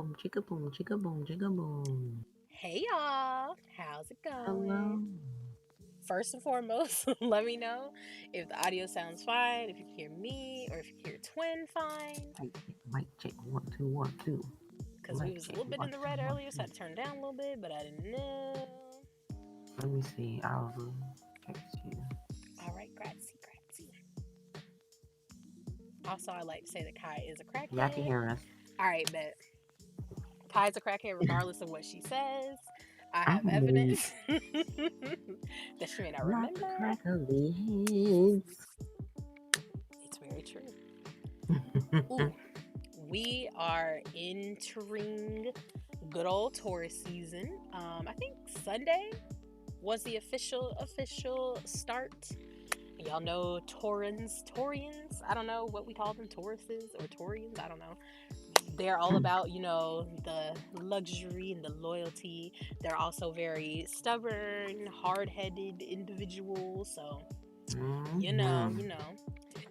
boom, chicka boom, chicka boom. Hey y'all, how's it Hello. going? First and foremost, let me know if the audio sounds fine, if you can hear me, or if you can hear Twin fine. Mic check, 1 2 1 2. Because we Mic was a check, little bit in one the two red one earlier, so I two. had to turn it down a little bit, but I didn't know. Let me see. I was text you. All right, grazie, grazie. Also, I like to say that Kai is a Y'all can crackhead. hear us. All right, but Kai's a crackhead regardless of what she says. I have I'm weak. evidence that she may not Not the remember. crack of the heads. It's very true. Ooh, we are entering good old Taurus season. I think Sunday was the official start. Y'all know Taurians. I don't know what we call them, Tauruses or Taurians. I don't know. They're all about, the luxury and the loyalty. They're also very stubborn, hard-headed individuals. So, you know, Mm-hmm. you know.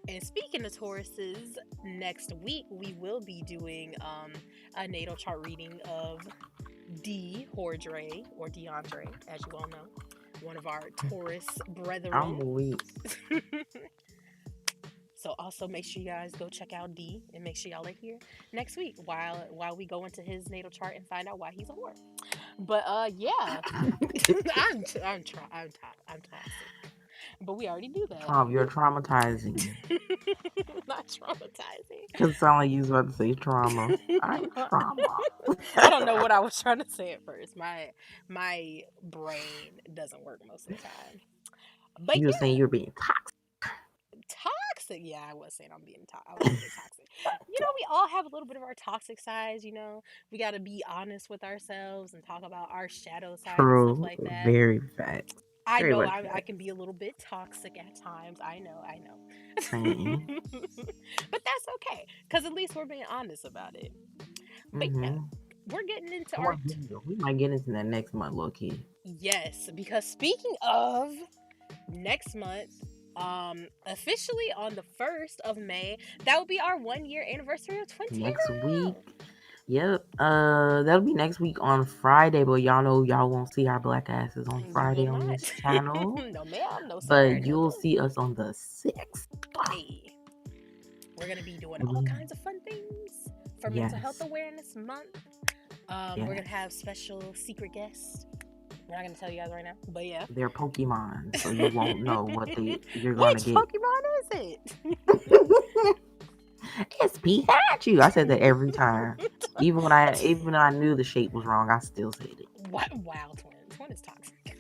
And speaking of Tauruses, next week we will be doing a natal chart reading of D Hordre, or DeAndre, as you all know, one of our Taurus brethren. I'm weak. So also make sure you guys go check out D, and make sure y'all are here next week while we go into his natal chart and find out why he's a whore. But yeah, I'm toxic, but we already do that. You're traumatizing. Not traumatizing. Cause it sound like you was about to say trauma. I'm trauma. I don't know what I was trying to say at first. My brain doesn't work most of the time. But You were saying yeah, you're being toxic. toxic. Yeah, I was saying I was being toxic. We all have a little bit of our toxic sides. We got to be honest with ourselves and talk about our shadow side and stuff True. like that. Very facts. I Very know much I facts. can be a little bit toxic at times. I know. Same. But that's okay, because at least we're being honest about it. But yeah, Mm-hmm. we're getting into Well, we might get into that next month, low key. yes, because speaking of next month, officially on the 1st of May, that will be our 1 year anniversary of Twin Next week. Tarot. Yep. That'll be next week on Friday, but y'all know y'all won't see our black asses on You will Friday on not. this channel. No, ma'am. No, sir. But No, you'll no. see us on the 6th. Hey, we're going to be doing all Mhm. kinds of fun things for Mental Health Yes. Awareness Month. We're going Yes. to have special secret guests. We're not going to tell you guys right now, but yeah. They're Pokemon, so you won't know what you're gonna Which get. Pokemon is it? It's Pikachu. I said that every time. Even when I knew the shape was wrong, I still said it. What? Wow, Twin. Twin is toxic.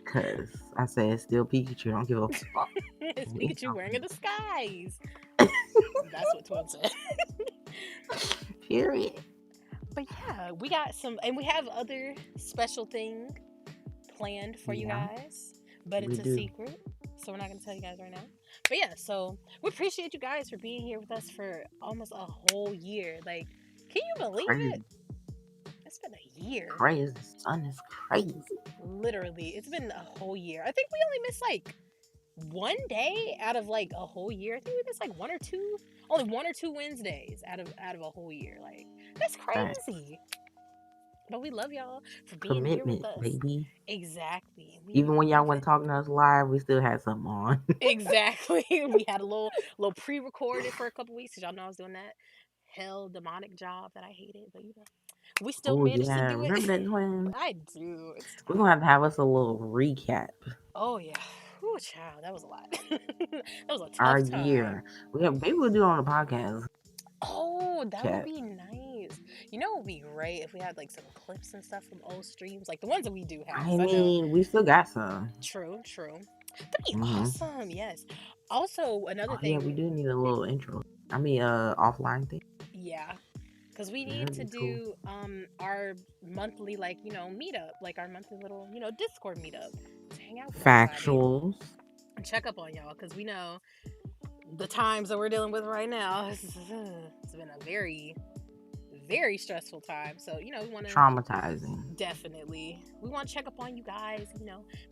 Cause I said it's still Pikachu. I don't give a fuck. It's It's Pikachu not wearing a Pikachu. disguise. That's what Twin said. Period. But yeah, we got some, and we have other special thing planned for you Yeah, guys, but we it's a do. secret, so we're not gonna tell you guys right now. But yeah, so we appreciate you guys for being here with us for almost a whole year. Like, can you believe it? Crazy. It's been a year. Crazy. The sun is crazy. Literally, it's been a whole year. I think we only missed like one day out of like a whole year. I think we missed like only 1 or 2 Wednesdays out of a whole year. Like, that's Facts. crazy. But we love y'all for being here with Commitment, us. baby. Exactly. Even when y'all We've wasn't talking to us live, we still had something on. exactly. We had a little pre-recorded for a couple weeks because y'all know I was doing that hell demonic job that I hated, but we still Oh managed to yeah, do it. remember that twin? I do. It's We're time. gonna have us a little recap. Oh yeah. Oh child, that was a lot. That was a Our tough time. year. Maybe we'll do it on the podcast. Oh, that would Chat. be nice. It would be great if we had like some clips and stuff from old streams, like the ones that we do have. I Because I know, mean, we still got some. true, true. That'd be Mm-hmm. awesome. Yes. Also, another Oh yeah, we thing, do need a little intro. I mean, offline thing. yeah, because we Yeah, need that'd to be cool. do our monthly, like, meetup, like our monthly little Discord meetup to hang out with everybody Factuals. and check up on y'all, because we know the times that we're dealing with right now. It's been a very very stressful time, so we want to Traumatizing. definitely, we want to check up on you guys,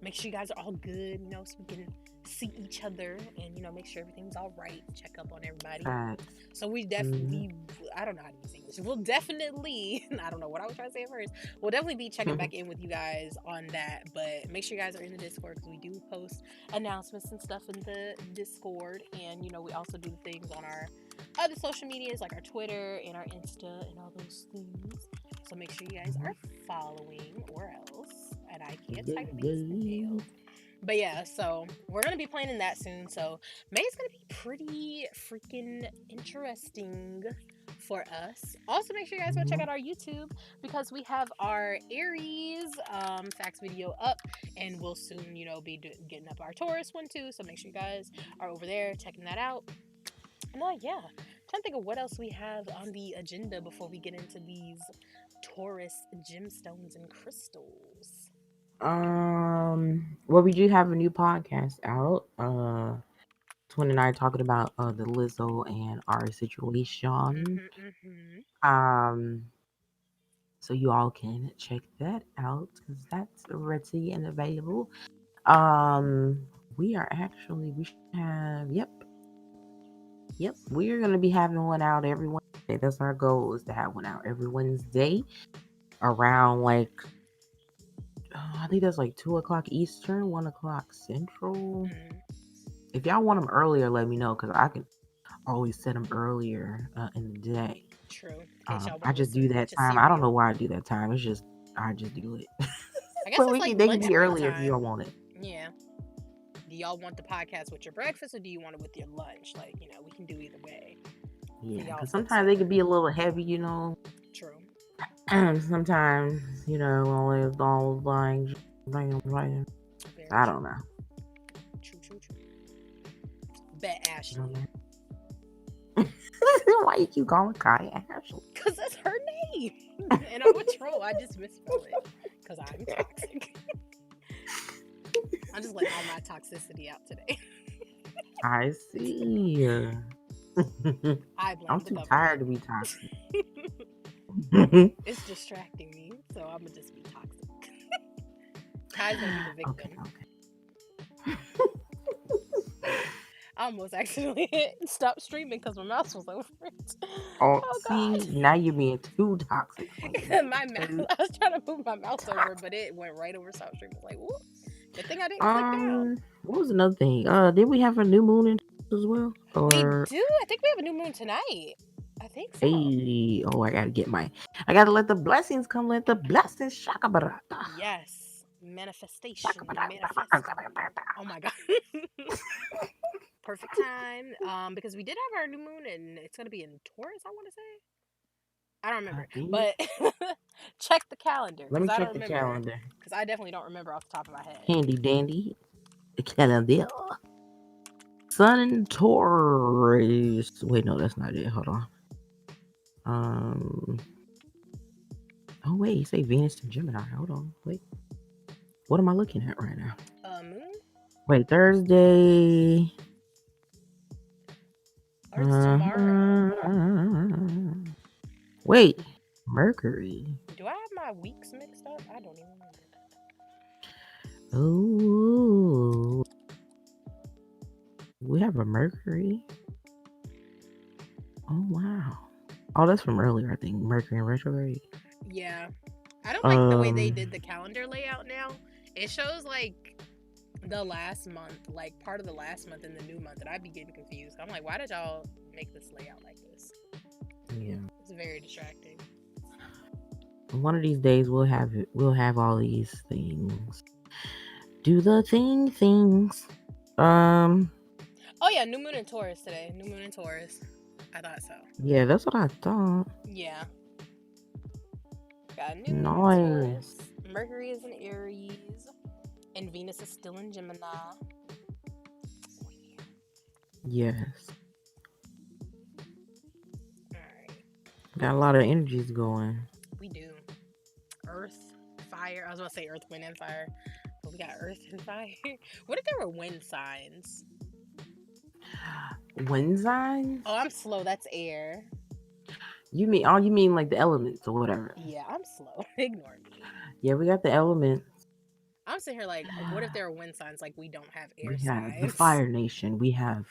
make sure you guys are all good, so we can see each other and make sure everything's all right, check up on everybody. Facts. So we Mm-hmm. definitely, I don't know how to use English. We'll definitely, I don't know what I was trying to say at first. We'll definitely be checking back in with you guys on that. But make sure you guys are in the Discord because we do post announcements and stuff in the Discord. And, we also do things on our other social medias like our Twitter and our Insta and all those things. So make sure you guys are following or else. And I can't Yeah, type, yeah. misspelled. But yeah, so we're gonna be playing in that soon. So May's gonna be pretty freaking interesting for us. Also, make sure you guys go check Mhm. out our YouTube because we have our Aries facts video up, and we'll soon, be getting up our Taurus one too. So make sure you guys are over there checking that out. And yeah, trying to think of what else we have on the agenda before we get into these Taurus gemstones and crystals. Well, we do have a new podcast out. 29 talking about the Lizzo and our situation. Mm-hmm. Um, so you all can check that out because that's ready and available. We are actually we should have yep, we are gonna be having one out every Wednesday. That's our goal is to have one out every Wednesday around like I think that's like 2 o'clock Eastern, 1 o'clock Central. Mm-hmm. If y'all want them earlier, let me know because I can always set them earlier in the day. True. In case y'all I want to just do listen that to time. I don't know cereal. why I do that time. It's just I just do it. I guess But it's like they can lunch be break earlier if you time. don't want it. Yeah. Do y'all want the podcast with your breakfast or do you want it with your lunch? Like, we can do either way for Yeah, y'all because folks sometimes out they can there. be a little heavy. True. Sometimes, all like, Very I true. don't know. True, true, true. Bet You know Ashley. Why you keep calling Kai Ashley? Because that's her name. And I'm a troll. I just misspell it. Because I'm toxic. I'm just letting all my toxicity out today. I see. I blame I'm the too government. tired to be toxic. It's distracting me, so I'm gonna just be toxic. Kai's gonna be the Okay, victim. okay. I almost accidentally hit stop streaming because my mouse was over it. Oh, Oh see, now you're being too toxic. God! My mouse. I was trying to move my mouse over, but it went right over stop streaming. I was like, whoop. Good thing I didn't click down. What was another thing? Did we have a new moon in as well? We Or do. I think we have a new moon tonight. I think so. hey, oh, I gotta let the blessings come. Let the blessings shaka barata. Yes. Shaka Manifestation. Manifesting. barata. Oh my God. Perfect time. Because we did have our new moon and it's gonna be in Taurus, I want to say. I don't I remember. think. But check the calendar Let because me I don't check the remember. calendar. Because I definitely don't remember off the top of my head. Handy dandy. The calendar. Sun and Taurus. Wait, no, that's not it. Hold on. Um. Oh wait, you say Venus and Gemini. Hold on. Wait. What am I looking at right now? Moon? Wait, Thursday. Or it's tomorrow. Wait, Mercury. Do I have my weeks mixed up? I don't even remember. Oh, we have a Mercury. Oh wow. Oh, that's from earlier. I think Mercury in retrograde. Yeah. I don't like the way they Um, did the calendar layout now. It shows like the last month, like part of the last month and the new month, and I'd be getting confused. I'm like, why did y'all make this layout like this? yeah. It's very distracting. One of these days we'll have it. We'll have all these things. Do the things. Um, Oh yeah, new moon in Taurus today. New moon in Taurus. I thought so. yeah, that's what I thought. Yeah. Got a new moon in Taurus. Nice. Mercury is in Aries. And Venus is still in Gemini. Oh, yeah. Yes. Alright. Got a lot of energies going. We do. Earth, fire. I was about to say earth, wind, and fire. But we got earth and fire. What if there were wind signs? Wind signs? Oh, I'm slow. That's air. You mean like the elements or whatever? Yeah, I'm slow. Ignore me. Yeah, we got the elements. I'm sitting here like, what if there are wind signs like we don't have air We have the signs? fire nation. We have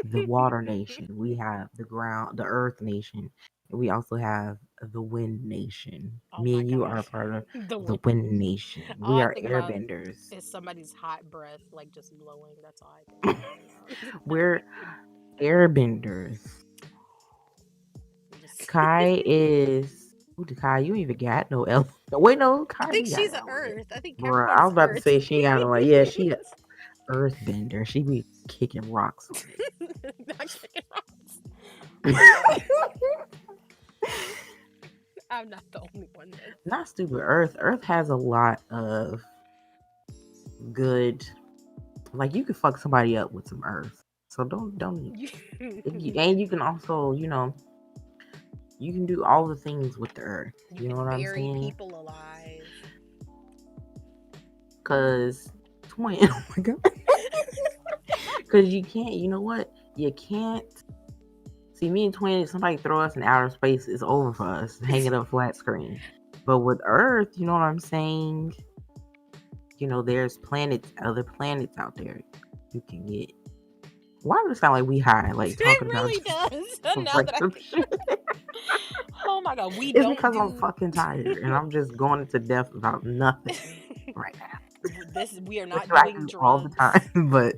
the water nation. We have the earth nation. And we also have the wind nation. Oh Me my and you god, are a part of the the wind. wind nation. All We I are think about airbenders. is somebody's hot breath, like just blowing. That's all I think about. We're airbenders. Just, Kai is. Ooh, Kai, you ain't even got no L. Wait, no, I Kai think ain't got she's an a element. Earth. I think Bruh, I Capricorn was is about to Earth. say she ain't got no. Yeah, she a earthbender. She be kicking rocks on Not kicking rocks. it. Okay, I'm not the only one that's. Not stupid. Earth has a lot of good. Like you can fuck somebody up with some Earth. So don't. And you can also you can do all the things with the Earth. You You know can what I'm bury saying? people alive. Cause twin. Oh my god. Cause you can't. You know what? You can't. See, me and twin. If somebody throw us in outer space, it's over for us. Hanging up flat screen. But with Earth, you know what I'm saying? There's other planets out there you can get. Why does it sound like we high, like It talking about really just does. Now that I random think shit? oh my god, we It's don't because I'm do fucking tired and I'm just going into depth about nothing right now, this. We are which not I doing do all the drugs. time. But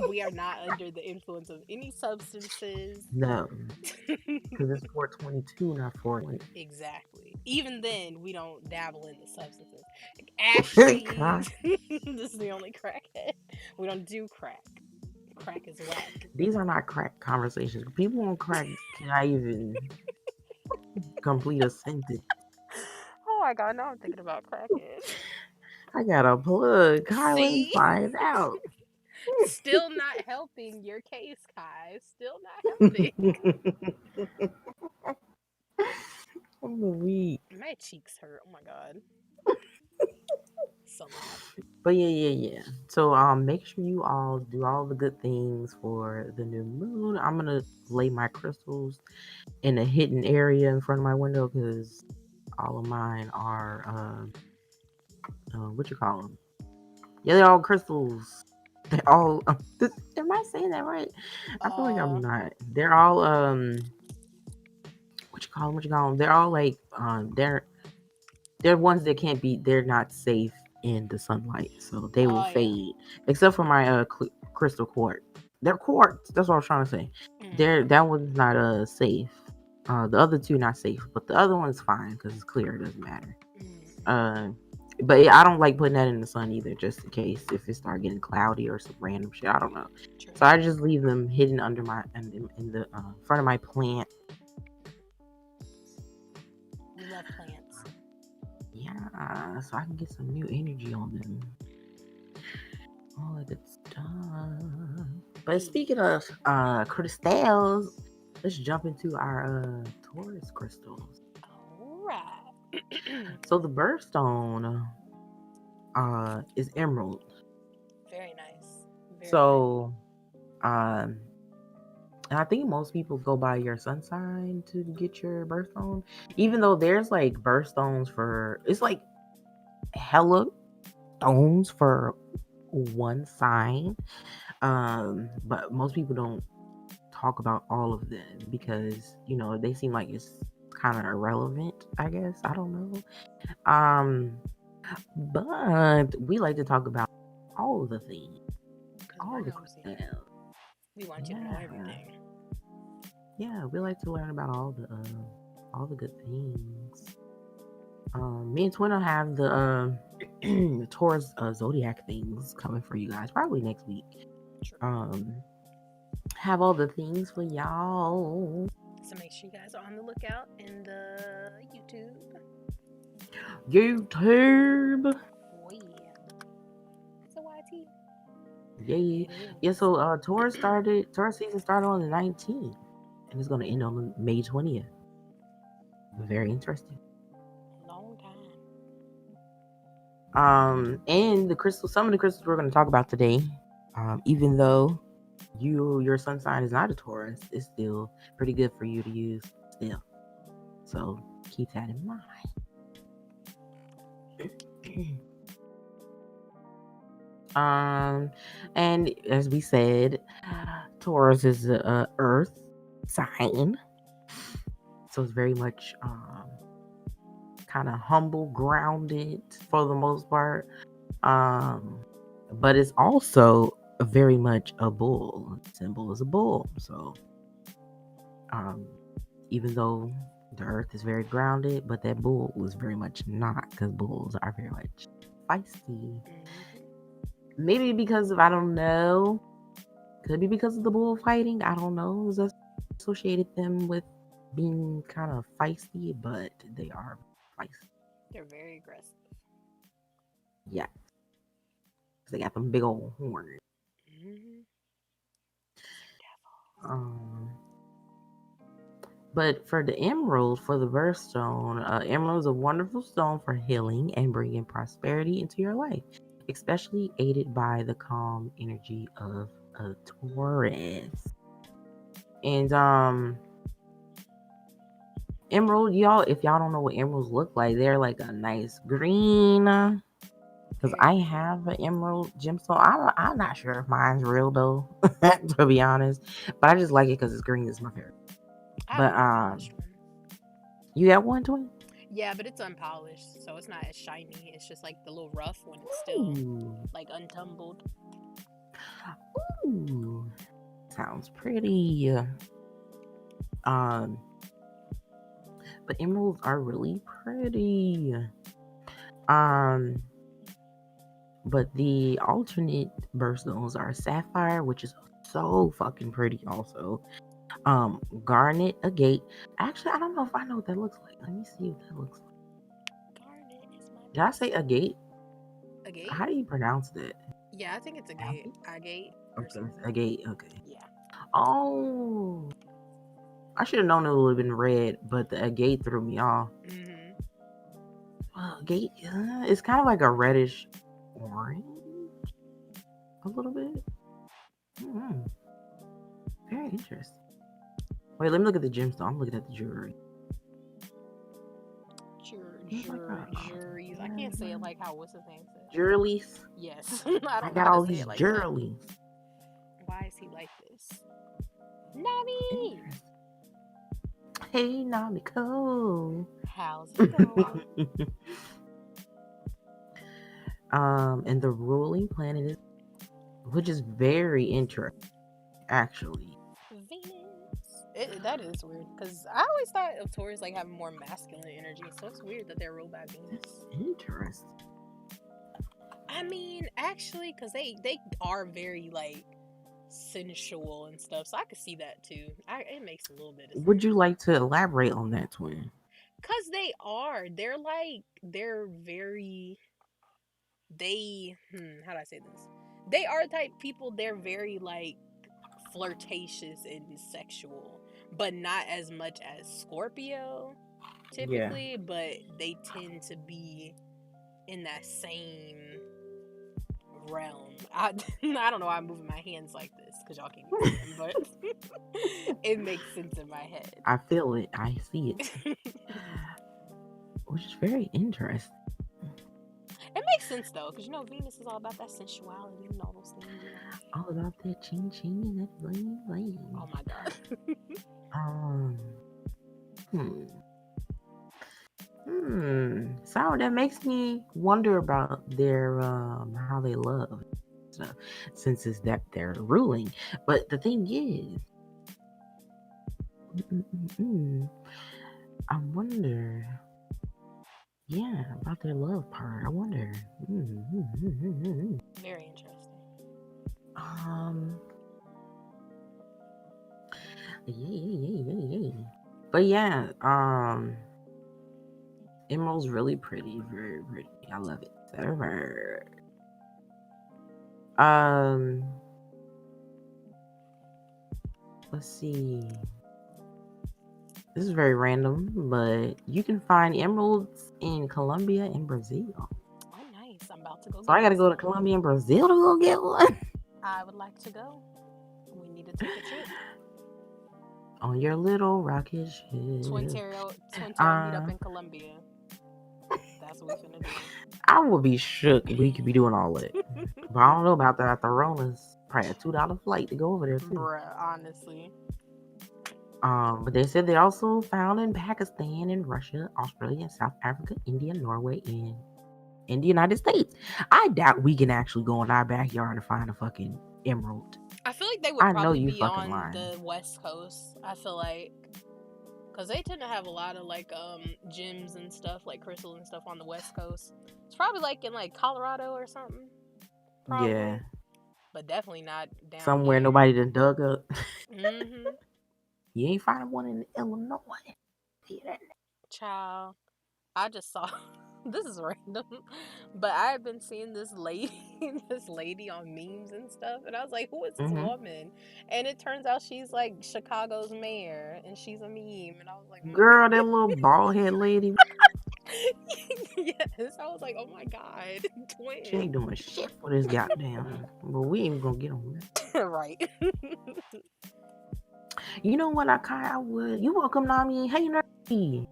We are not under the influence of any substances. no, because it's 422, not 420. Exactly. Even then, we don't dabble in the substances. Like ash God, trees. This is the only crackhead. We don't do crack. Crack is whack. these are not crack conversations. People on crack cannot even complete a sentence. Oh my god, now I'm thinking about crackhead. I got a plug. Kai, let's See? find out. Still not helping your case, Kai. Still not helping. I'm weak. My cheeks hurt. Oh my god. So mad. But yeah. So make sure you all do all the good things for the new moon. I'm gonna lay my crystals in a hidden area in front of my window because all of mine are what you call them? Yeah, they're all crystals. They're all. Am I saying that right? I feel like I'm Uh, not. They're all what you call them? What you call them? They're all like they're ones that can't be. They're not safe in the sunlight, so they will oh yeah. fade. Except for my crystal quartz. They're quartz. That's what I was trying to say. Mm, That one's not safe. The other two not safe, but the other one's fine because it's clear. It doesn't matter. mm, Uh, but yeah, I don't like putting that in the sun either, just in case if it start getting cloudy or some random shit. I don't know. true. So I just leave them hidden under my in the front of my plant. We love plants. Yeah, so I can get some new energy on them. All that good stuff. But Hey. speaking of crystals, let's jump into our Taurus crystals. All right. So the birthstone is emerald. Very nice. Very nice. So um and I think most people go by your sun sign to get your birthstone. Even though there's like birthstones for it's like hella stones for one sign. But most people don't talk about all of them because they seem like it's kind of irrelevant, I guess. I don't know. But we like to talk about all of the things, Because all we're the nosy. crystals. We want you to know Yeah, everything. yeah, we like to learn about all the good things. Me and Twin will have the Taurus zodiac things coming for you guys probably next week. True. Um, have all the things for y'all. So make sure you guys are on the lookout in the YouTube. YouTube. Oh yeah. It's a YT. Yeah, It yeah. is. So Taurus season started on the 19th, and it's gonna end on May 20th. Very interesting. Long time. And some of the crystals we're gonna talk about today, even though your sun sign is not a Taurus, it's still pretty good for you to use still. So keep that in mind. Um, and as we said, Taurus is a Earth sign, so it's very much kind of humble, grounded for the most part. Um, but it's also very much a bull. Symbol is a bull, so um, even though the Earth is very grounded, but that bull is very much not, because bulls are very much feisty. Hmm. Maybe because of, I don't know. Could be because of the bullfighting. I don't know. Is associated them with being kind of feisty, but they are feisty. They're very aggressive. Yeah, 'cause they got them big old horns. Hmm. Because they're devils. Um, but for the emerald, for the birthstone, emerald is a wonderful stone for healing and bringing prosperity into your life, especially aided by the calm energy of a Taurus. And emerald, y'all, if y'all don't know what emeralds look like, they're like a nice green. Because Very I pretty. have an emerald gemstone. I'm not sure if mine's real though, to be honest. But I just like it because it's green. It's my favorite. I have But an unpolished one. you got one, twin? Yeah, but it's unpolished, so it's not as shiny. It's just like the little rough when it's still Ooh, like untumbled. ooh, sounds pretty. Um, but emeralds are really pretty. Um, but the alternate birthstones are sapphire, which is so fucking pretty. Also, garnet, agate. Actually, I don't know if I know what that looks like. Let me see what that looks like. Garnet is my Did I say bestie. agate? A gate? How do you pronounce that? Yeah, I think it's a gate. Agate? A gate or Okay, something. agate. Okay. Yeah. Oh, I should have known it would have been red, but the agate threw me off. Hmm. Agate, it's kind of like a reddish orange, a little bit. Mm, very interesting. Wait, let me look at the gemstone. I'm looking at the jewelry. It's like Juries. I can't say it like how what's his name said. jewelries. Yes. I I don't know got how to all say these it like that. jewelries. Why is he like this? Nami! Interesting. Hey, Namiko. How's it going? And the ruling planet is, which is very interesting, actually. Venus. That is weird because I always thought of Taurus like having more masculine energy, so it's weird that they're ruled by That's Venus. interesting. I mean, actually, because they are very like sensual and stuff, so I could see that too. It makes a little bit of Would you sense. like to elaborate on that, twin? Cause they're very how do I say this? They are the type people, they're very like flirtatious and sexual, but not as much as Scorpio Yeah. typically, but they tend to be in that same realm. I don't know why I'm moving my hands like this because y'all can't even see them, but it makes sense in my head. I feel it. I see it. It Which is very interesting. makes sense though, because Venus is all about that sensuality and all those things. All about that ching ching and that bling Oh bling. my god. Um, hmm. So that makes me wonder about their how they love stuff, since it's that they're ruling. But the thing is, mm, I wonder, yeah, about their love part. I wonder. Mm. Very interesting. Um, yeah. But yeah, Emerald's really pretty, very pretty. I love it. Server. Um, let's see. This is very random, but you can find emeralds in Colombia and Brazil. Oh, nice. I'm about to go So I get gotta me go to some. Colombia and Brazil to go get one. I would like to go. We need to take a trip. On your little rocket ship. Twin Terrell meet up Uh, in Colombia. That's what we finna do. I would be shook if we could be doing all that. But I don't know about that. The Rona's probably a $2 flight to go over there too. Bruh, honestly. But they said they're also found in Pakistan and Russia, Australia, South Africa, India, Norway, and in the United States. I doubt we can actually go in our backyard and find a fucking emerald. I feel like they would I know probably you be fucking on lying. the West Coast. I feel like because they tend to have a lot of like gems and stuff, like crystals and stuff on the West Coast. It's probably like in like Colorado or something. Yeah, Probably. But definitely not down somewhere here. nobody done dug up. Mm-hmm. You ain't finding one in Illinois. Child. I just saw this is random. But I have been seeing this lady this lady on memes and stuff. And I was like, who is this Mm-hmm. woman? And it turns out she's like Chicago's mayor and she's a meme. And I was like, oh my Girl, god. that little bald head lady, Yes. I was like, oh my god. she ain't Twin. doing shit for this goddamn. But we ain't gonna get on that. Right. You know what, I would. You welcome, Nami. Hey, Nerdy.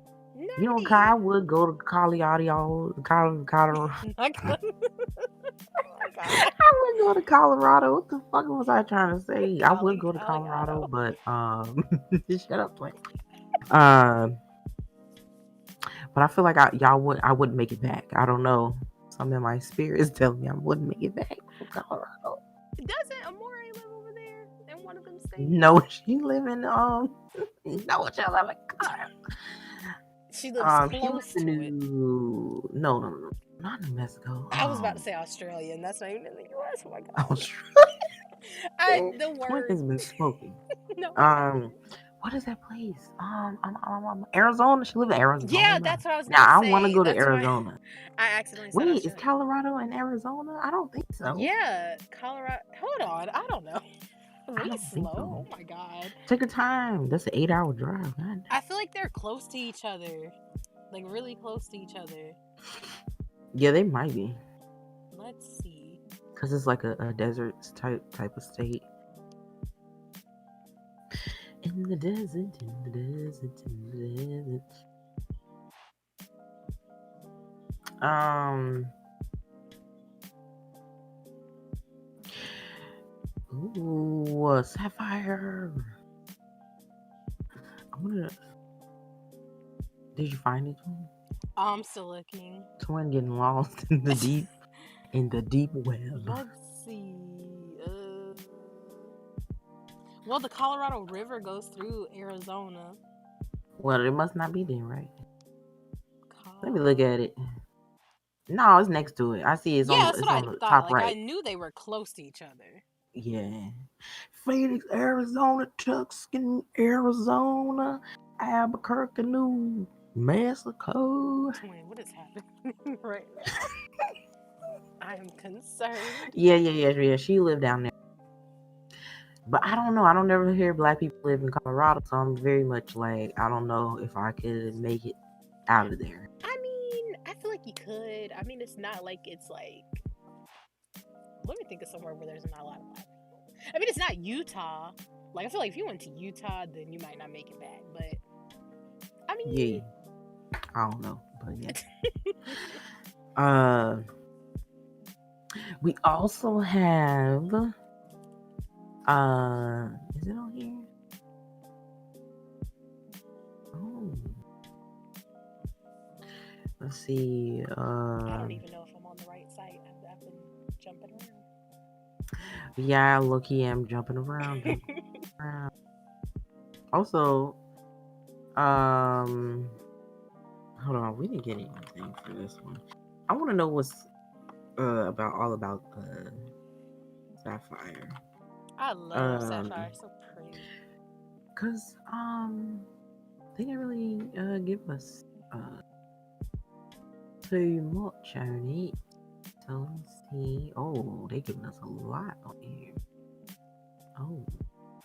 You know, Kai Nerdy. would go to Colorado. Not gonna. Oh my god. I would go to Colorado. What the fuck was I trying to say? I would go to Colorado, Colorado. but shut up, twin. Um, but I feel like I wouldn't make it back. I don't know. Something in my spirit is telling me I wouldn't make it back from Colorado. Doesn't Amore live over there in one of them states? No, she live in no, she live in Colorado. She lives She lives close in to it. no, not New Mexico. I was about to say Australia, and that's not even in the U.S. Oh my god. Australia. The Twin word. has been smoking. No, I haven't. What is that place? Arizona. She live in Yeah, Arizona. that's what I was Now gonna I want to say. go to That's why Arizona. I accidentally said Wait, is Australia. Colorado and Arizona? I don't think so. Yeah, Colorado. Hold on, I don't know. I We don't think slow. so. Oh my god. Take your time. That's an 8-hour drive. God. I feel like they're close to each other, like really close to each other. Yeah, they might be. Let's see. Cause it's like a desert type of state. In the desert, in the desert, in the desert. Ooh, sapphire. I'm gonna. Did you find it? I'm still looking. Twin getting lost in the deep web. Let's see. Well, the Colorado River goes through Arizona. Well, it must not be there, right? Let me look Col- at it. No, it's next to it. I see Yeah, that's it's what I on the thought. top Like I right. knew they were close to each other. Yeah. Phoenix, Arizona, Tucson, Arizona, Albuquerque, New Mexico. Twin, what is happening right now? I am concerned. Yeah. She lived down there. But I don't know. I don't ever hear black people live in Colorado, so I'm very much like I don't know if I could make it out of there. I mean, I feel like you could. I mean, it's not like it's like. Let me think of somewhere where there's not a lot of black people. I mean, it's not Utah. Like I feel like if you went to Utah, then you might not make it back. But I Yeah, mean, I don't know, but yeah. uh, we also have is it on here? Oh, let's see. I don't even know if I'm on the right site. I've been jumping around. Yeah, low-key, I'm jumping around. Also, hold on, we didn't get anything for this one. I want to know what's about Sapphire. I love Sapphire. So pretty. Cause they didn't really give us too much on it. So let's see. Oh, they giving us a lot on here. Oh,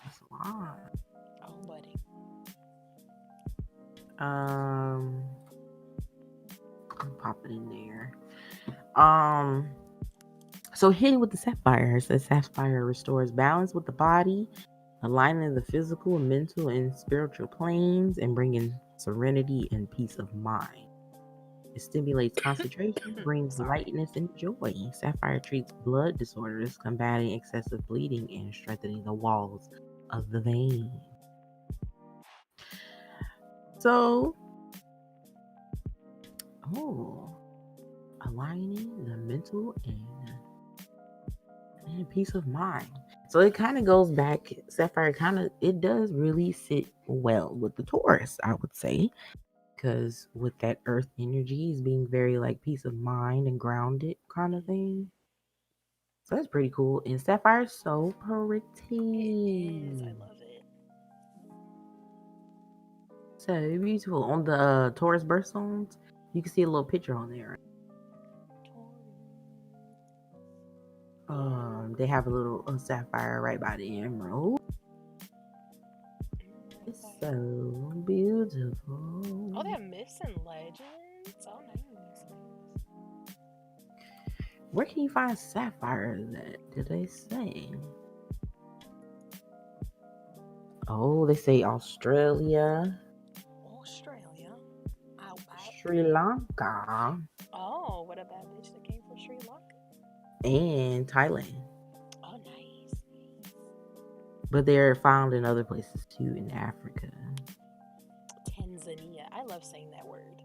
that's a lot. Oh, buddy. Pop it in there. So hitting with the sapphire. The sapphire restores balance with the body, aligning the physical, mental, and spiritual planes, and bringing serenity and peace of mind. It stimulates concentration, brings Sorry. lightness and joy. Sapphire treats blood disorders, combating excessive bleeding and strengthening the walls of the vein. So, oh, aligning the mental and peace of mind. So it kind of goes back. Sapphire kind of it does really sit well with the Taurus, I would say, because with that Earth energy is being very like peace of mind and grounded kind of thing. So that's pretty cool. And Sapphire's so It is. pretty. I love it. So beautiful. On the Taurus birthstones, you can see a little picture on there. They have a little sapphire right by the emerald. It's so Oh, they beautiful. have myths and legends. Oh, nice. Where can you find sapphires at? Did they say? Oh, they say Australia, Australia. Ow. Sri Lanka, Oh, what a bad bitch that came from Sri Lanka. and Thailand. Oh, nice. But they're found in other places too in Africa. Tanzania. I love saying that word.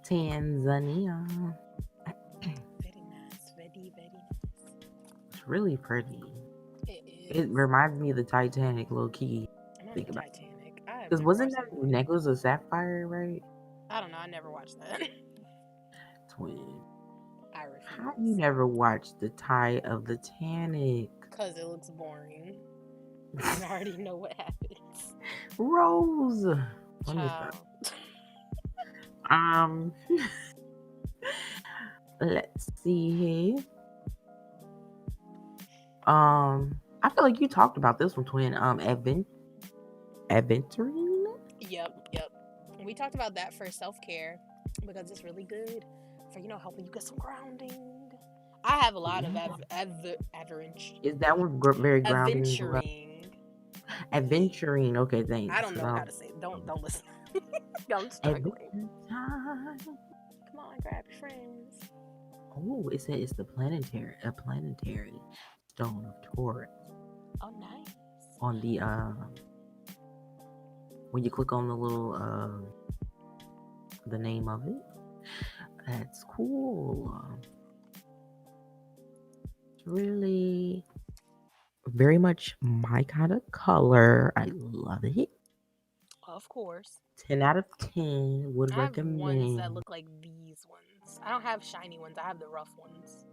Tanzania. Very nice. Very nice. It's really pretty. It It is. reminds me of the Titanic, low key. I'm on the Think about it. Titanic. I have Because never wasn't watched that that movie. necklace a sapphire, right? I don't know. I never watched that. Twin. I How you refuse. never watched the Tie of the Titanic? Because it looks boring. And I already know what happens. Rose. Let me stop. Child. Um, let's see here. I feel like you talked about this one, twin. Adventuring. Yep. We talked about that for self care because it's really good for, helping you get some grounding. I have a lot of Yeah. Is that one very grounding as well? adventuring. Adventuring. Okay, I thanks. don't 'Cause know how to say it. Don't listen. I'm struggling. adventure time. Come on, grab your friends. Oh, it said it's a planetary stone of Taurus. Oh, nice. On the when you click on the little the name of it, that's cool. It's really very much my kind of color. I love it. Of course. 10 out of 10 would I have ones that recommend. look like these ones. I don't have shiny ones. I have the rough ones.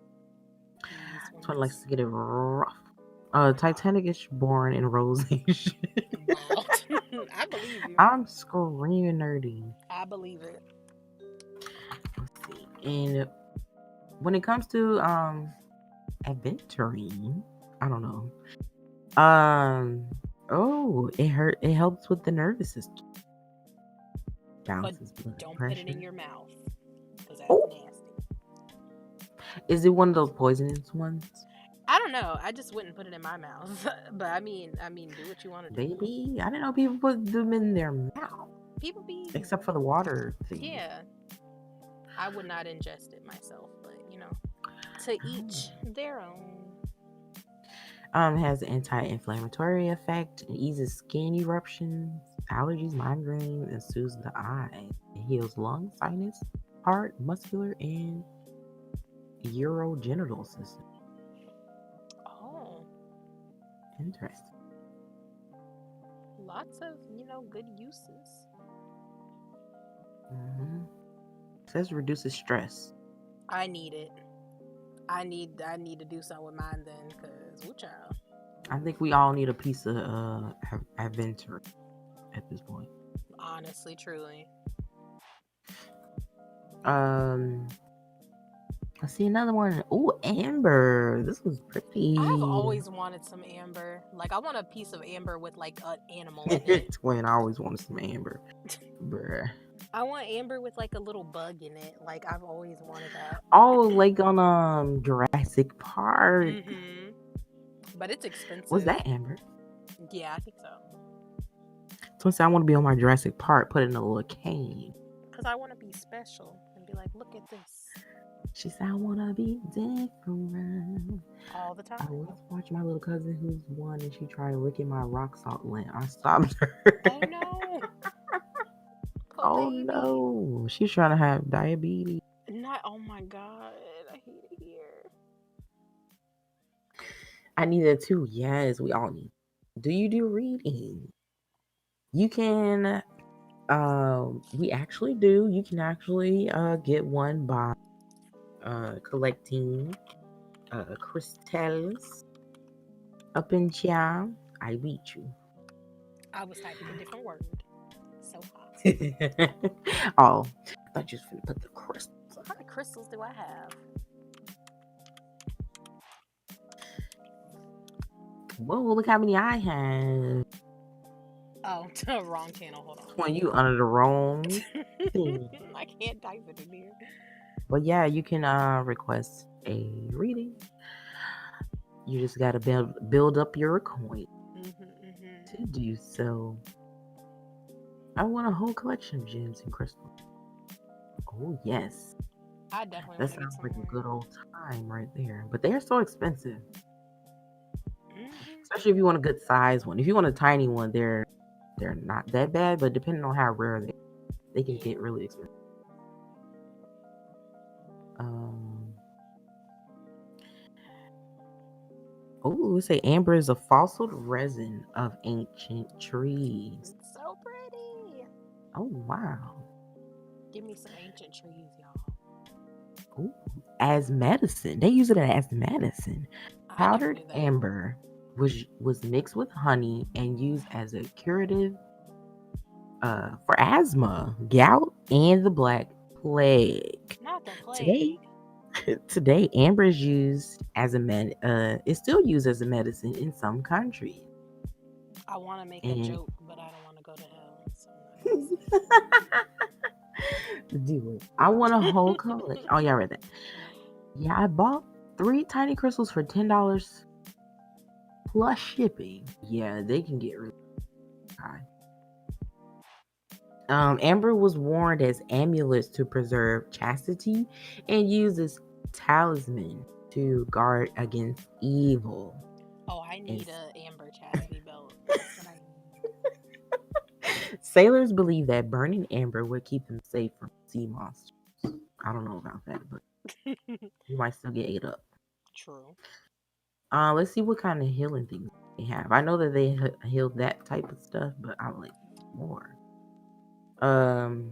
These Someone likes ones. to get it rough. Wow. Titanic is born in rosation. Wow. I believe you. I'm screaming nerdy. I believe it. Let's see. And when it comes to adventuring, I don't know. Um it helps with the nervous system. But Balances blood don't put it in pressure. your mouth because that's Oh, nasty. is it one of those poisonous ones? I don't know. I just wouldn't put it in my mouth. But I mean, do what you want to do. Baby, I didn't know people put them in their mouth. People be, Except for the water thing. yeah. I would not ingest it myself, but to each their own. Has an anti-inflammatory effect, it eases skin eruptions, allergies, migraines, and soothes the eyes. It heals lung, sinus, heart, muscular, and urogenital system. Oh, Interesting. lots of good uses. hmm Says reduces stress. I need it. I need to do something with mine then, cause woo child. I think we all need a piece of adventure at this point. Honestly, truly. Um, I see another one. Oh, amber. This was I've pretty. always wanted some amber. Like I want a piece of amber with like an animal in it. Twin. I always wanted some amber, bruh. I want amber with like a little bug in it. Like I've always wanted that. Oh, like on Jurassic Park. Mhm. But it's Was expensive. that amber? Yeah, I think so. Twin said I want to be on my Jurassic Park, put it in a little cane. Because I want to be special and be like, look at this She said, I wanna be different. all the I time. was watching my little cousin who's one and she tried licking my rock salt lamp. I stopped her. Oh no, poor Oh baby. no. She's trying to have diabetes. Not, oh my God. I hate it here. I need that too. Yes, we all need. Do you do reading? You can we actually do. You can actually get one by collecting crystals up in here. I beat you. I was typing a different word. So hot. Oh, I thought you was finna put the crystals What up. kind of crystals do I have? Whoa, look how many I have. Oh, wrong channel. Hold When you under the wrong on. thing. I can't type it in here. But yeah, you can request a reading. You just gotta build up your coin to do so. I want a whole collection of gems and crystals. Oh yes. I definitely That want to get sounds some like a more. good old time right there. But they're so expensive. Hmm. Especially if you want a good size one. If you want a tiny one, they're not that bad, but depending on how rare they can Yeah. get really expensive. Um Oh, it say amber is a fossil resin of ancient trees. It's so pretty. Oh wow. Give me some ancient trees, y'all. Ooh, as medicine. They use it as medicine. I never Powdered knew that. amber was mixed with honey and used as a curative for asthma, gout, and the Black Plague. Not the Today, plague. today amber is used as a is still used as a medicine in some countries. I want to make a And joke, but I don't want to go to hell, so I'm not gonna say do it. I want a whole collection. Oh yeah, I read that. Yeah, I bought 3 tiny crystals for $10 plus shipping. Yeah, they can get really high. Amber was worn as amulets to preserve chastity and used as talisman to guard against evil. Oh, I And need a amber chastity belt. That's what I sailors believe that burning amber would keep them safe from sea monsters. I don't know about that, but need. you might still get ate up. True. Let's see what kind of healing things they have. I know that they heal that type of stuff, but I would like more. Um,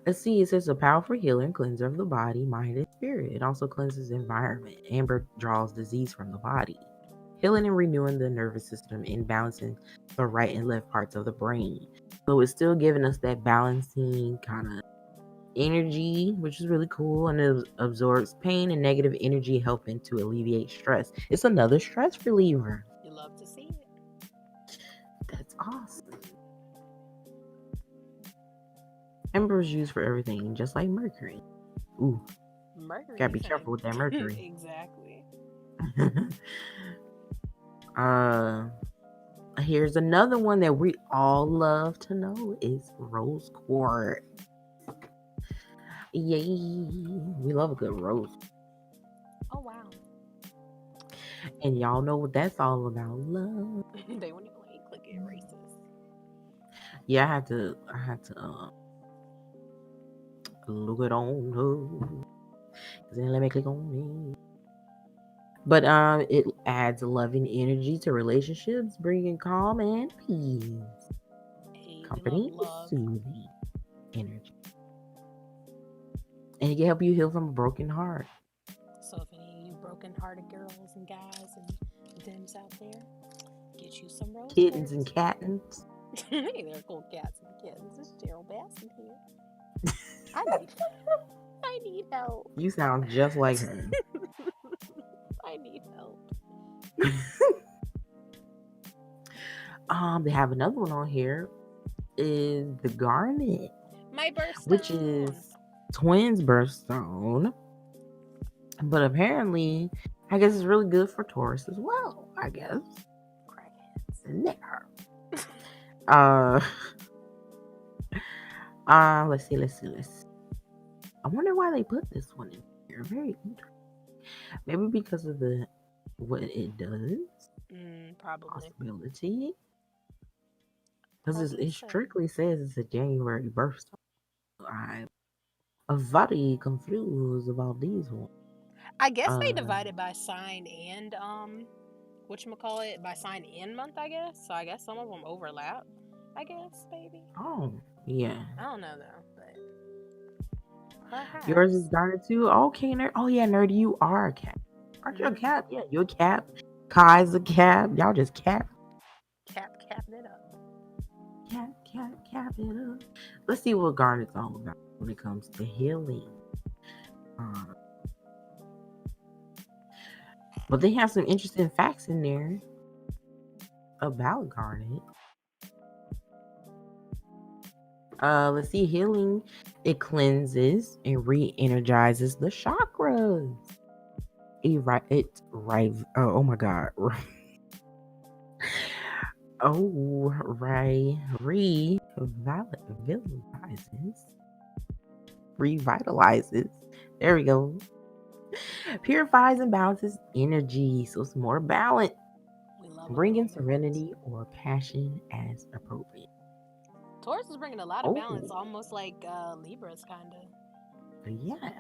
let's see. It says a powerful healer and cleanser of the body, mind, and spirit. It also cleanses the environment. Amber draws disease from the body, healing and renewing the nervous system and balancing the right and left parts of the brain. So it's still giving us that balancing kind of energy, which is really cool, and it absorbs pain and negative energy, helping to alleviate stress. It's another stress reliever. You love to see it. That's awesome. Ember is used for everything, just like mercury. Ooh, Mercury, gotta you be finna. careful with that mercury. Exactly. uh, here's another one that we all love to know is rose quartz. Yay, we love a good rose, Oh, wow. and y'all know what that's all about. Love. They want to like click it racist. Yeah, I had to look it on her. Then let me click on it. But it adds loving energy to relationships, bringing calm and peace, Hey, we love comforting and love. soothing energy, and it can help you heal from a broken heart. So if any of you broken-hearted girls and guys and dims out there, get you some rose Kittens and quartz. cattens. Hey there, cool cats and kittens. It's Gerald Basson here. I need, I need help. You sound just like her. I need help. They have another one on here is the garnet, My which birthstone. is twins birthstone, but apparently, I guess it's really good for Taurus as well. I guess. Crackheads. There. Uh, Let's see. I wonder why they put this one in here. Very interesting. Maybe because of the what it does. Probably. Possibility. Because Probably it so. strictly says it's a January birthstone. I'm very confused about these ones. I guess they Uh, divided by sign and whatchamacallit, by sign and month, I guess. So I guess some of them overlap. I guess maybe. oh, yeah. I don't know though, but Yours is perhaps. dark too. Okay, nerd. Oh yeah, nerd. You are a cat. Aren't you a Hmm. cat? Yeah, you a cat. Kai's a cat. Y'all just cat. Capping it up. Cap it up. Let's see what Garnet's all about when it comes to healing. Uh, but they have some interesting facts in there about Garnet. Let's see, healing. It cleanses and re-energizes the chakras. Oh my god. Oh, right. Revitalizes. There we go. Purifies and balances energy, so it's more balance. We love a Bring little in balance. serenity or passion as appropriate. Taurus is bringing a lot of Oh, balance, almost like Libra's kind of. yeah. I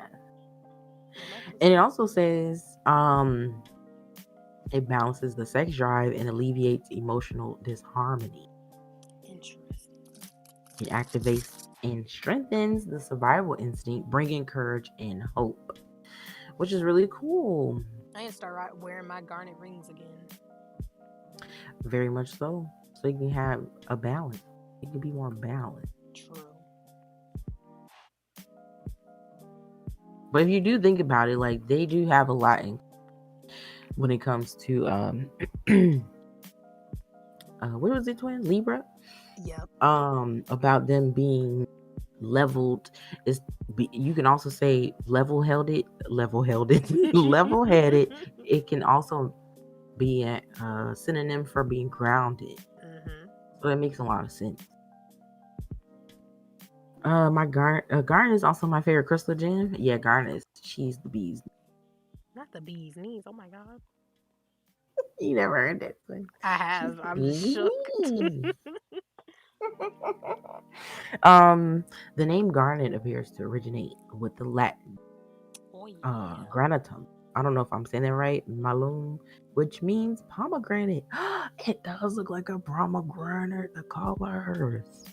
like to And it see it. also says it balances the sex drive and alleviates emotional disharmony. Interesting. It activates and strengthens the survival instinct, bringing courage and hope, which is really cool. I need to start wearing my garnet rings again. Very much so. So you can have a balance. It can be more balanced. True. But if you do think about it, like they do have a lot when it comes to what was it, twin Libra? Yep. About them being leveled is you can also say level headed. It can also be a synonym for being grounded. Hmm. So it makes a lot of sense. My garnet is also my favorite crystal gem. Yeah, garnet is she's the bees. Not the bee's knees. Oh my god. You never heard that one. I She's have. the I'm bees shook. knees. um, the name garnet appears to originate with the Latin Oh yeah. granatum. I don't know if I'm saying that right, malum, which means pomegranate. It does look like a pomegranate. The colors.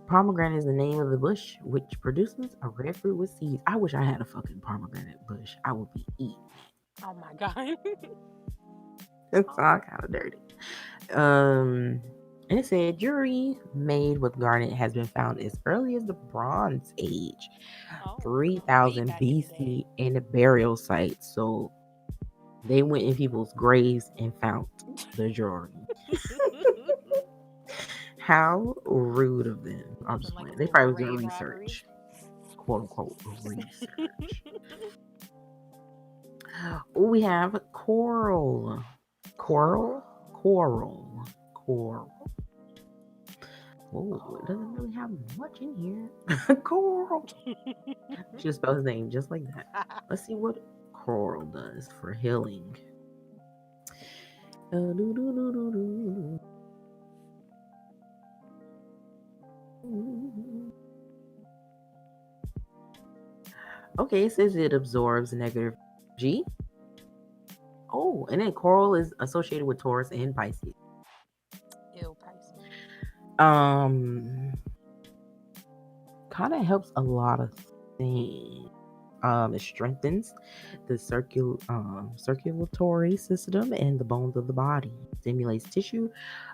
Pomegranate is the name of the bush, which produces a red fruit with seeds. I wish I had a fucking pomegranate bush. I would be eating. Oh my god. It's Oh. all kind of dirty. Um, and it said jewelry made with garnet has been found as early as the Bronze Age, Oh, way 3000 back in the day. BC, in the burial site. So they went in people's graves and found the jewelry. How rude of them. I'm Nothing just like a playing. They little probably was doing grave robbery. research, quote unquote research. Oh, we have coral. Coral? Coral. Coral. Coral. Oh, it doesn't Coral. really have much in here. Coral. Should spell his name just like that. Let's see what coral does for healing. Okay, it says it absorbs negative energy. Oh, and then coral is associated with Taurus and Pisces. Ew, Pisces. Um, kind of helps a lot of things. It strengthens the circulatory system and the bones of the body, stimulates tissue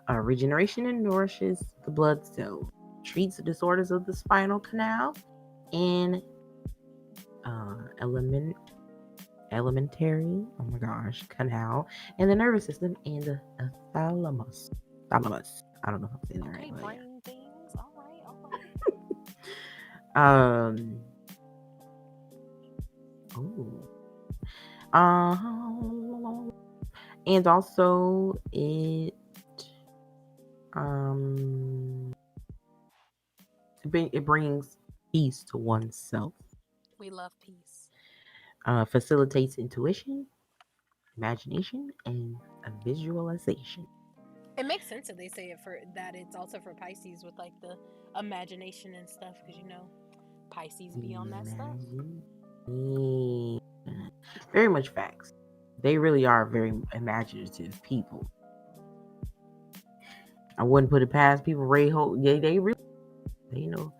regeneration, and nourishes the blood cells, treats the disorders of the spinal canal and element elementary, oh my gosh, canal, and the nervous system and the thalamus. Thalamus. I don't know if I'm saying that right, Okay, but yeah. brain things. All right, all right. Um. Oh. Um. And also it um It brings peace to oneself, We love peace. facilitates intuition, imagination, and a visualization. It makes sense that they say it for that. It's also for Pisces with like the imagination and stuff, because Pisces be on that stuff. Imagine. Very much facts. They really are very imaginative people. I wouldn't put it past people. Ray Hope, yeah, they really, they know,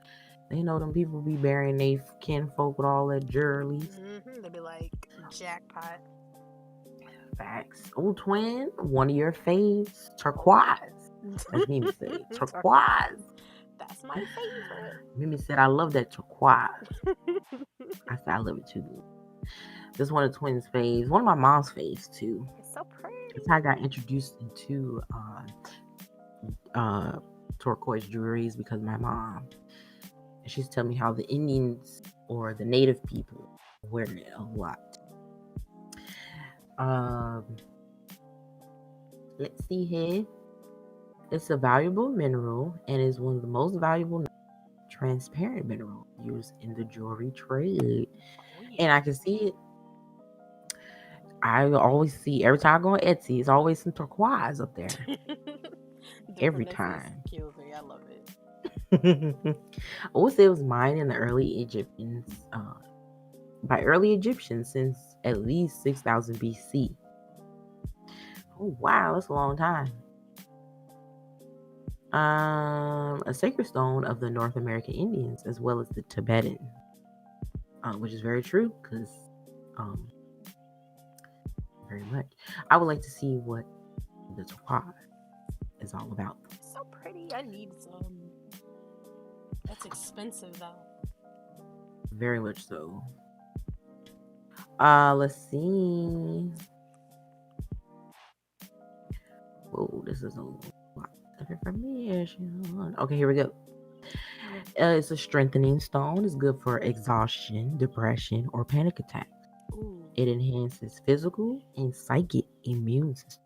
they know them people be burying they kinfolk with all that jewelries. They'd be like jackpot. Facts. Oh, twin, one of your faves, turquoise. As Mimi say, Turquoise. turquoise. That's my favorite. Mimi said, I love that turquoise. I said, I love it too. This one of twins' faves. One of my mom's faves too. It's so That's how I pretty. got introduced into uh, turquoise jewelries because my mom. She's telling me how the Indians or the native people wear it a lot. Um, let's see here. It's a valuable mineral and is one of the most valuable transparent minerals used in the jewelry trade. Oh And yeah. I can see it. I always see every time I go on Etsy, it's always some turquoise up there. Every Differentness time. kills me. I love it. I would say it was mined in the early Egyptians, by early Egyptians since at least 6000 BC. Oh wow, that's a long time. A sacred stone of the North American Indians as well as the Tibetan, which is very true because, um, very much. I would like to see what the turquoise is all about. So pretty. I need some. That's expensive though. Very much so. Let's see. Whoa, this is a lot of information. Okay, here we go. It's a strengthening stone. It's good for exhaustion, depression, or panic attacks. Ooh. It enhances physical and psychic immune system,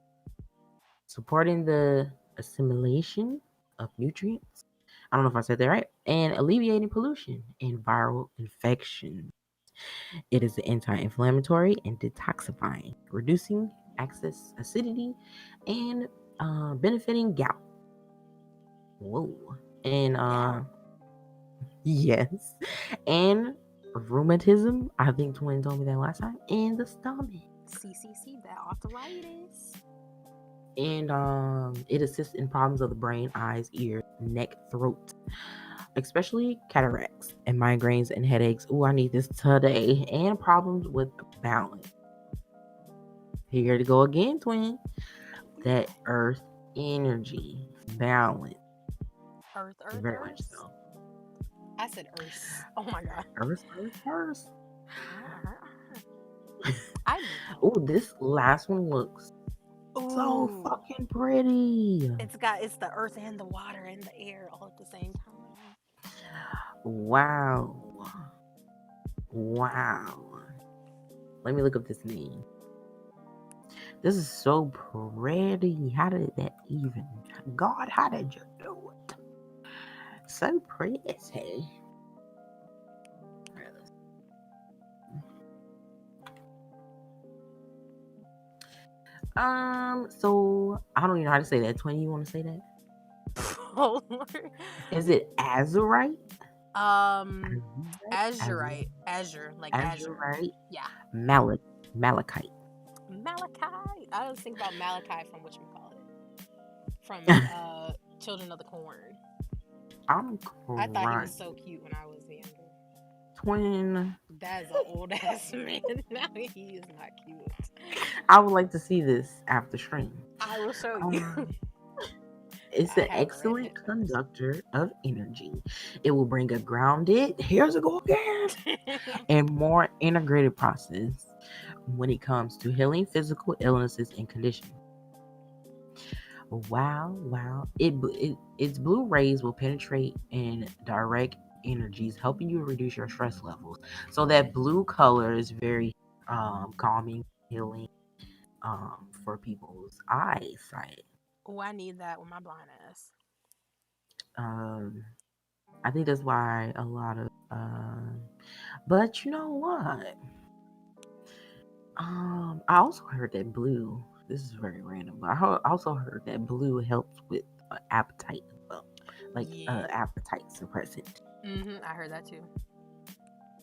supporting the assimilation of nutrients. I don't know if I said that right. And alleviating pollution and viral infection. It is anti-inflammatory and detoxifying, reducing excess acidity and benefiting gout. Whoa. And Gout. yes. And rheumatism. I think Twin told me that last time. And the stomach. CCC. That arthritis. And it assists in problems of the brain, eyes, ears, neck, throat, especially cataracts and migraines and headaches. Oh, I need this today. And problems with balance. Here to go again, twin. Oh That yeah. earth energy balance. Earth. Earth. Very much Earth. so. I said Earth. Oh my god. Earth, earth, earth. I need Oh, them. this last one looks so Ooh. fucking pretty. It's the earth and the water and the air all at the same time. Wow. Wow. Let me look up this name. This is so pretty. How did that even? God, how did you do it? So pretty. So I don't even know how to say that. Twin, you want to say that? Oh Lord. Is it azurite? Um, Azurite, Azure, like Azure. azurite, Yeah, malachite. Malachi. I always think about Malachi from whatchamacallit, from Children of the Corn. I'm I thought he crying. was so cute when I was younger. Twin, That is an old ass man. Now he is not cute. I would like to see this after stream. I will show you. Um, it's I an have red excellent headphones. conductor of energy. It will bring a grounded, here's a go again, and more integrated process when it comes to healing physical illnesses and conditions. Wow, wow. Its blue rays will penetrate and direct energies, helping you reduce your stress levels. So that blue color is very calming, healing for people's eyesight. Oh, I need that with my blind ass. Um I think that's why a lot of but you know what? I also heard that blue. This is very random, but also heard that blue helps with appetite as well, like Yeah. appetite suppressant. I heard that too.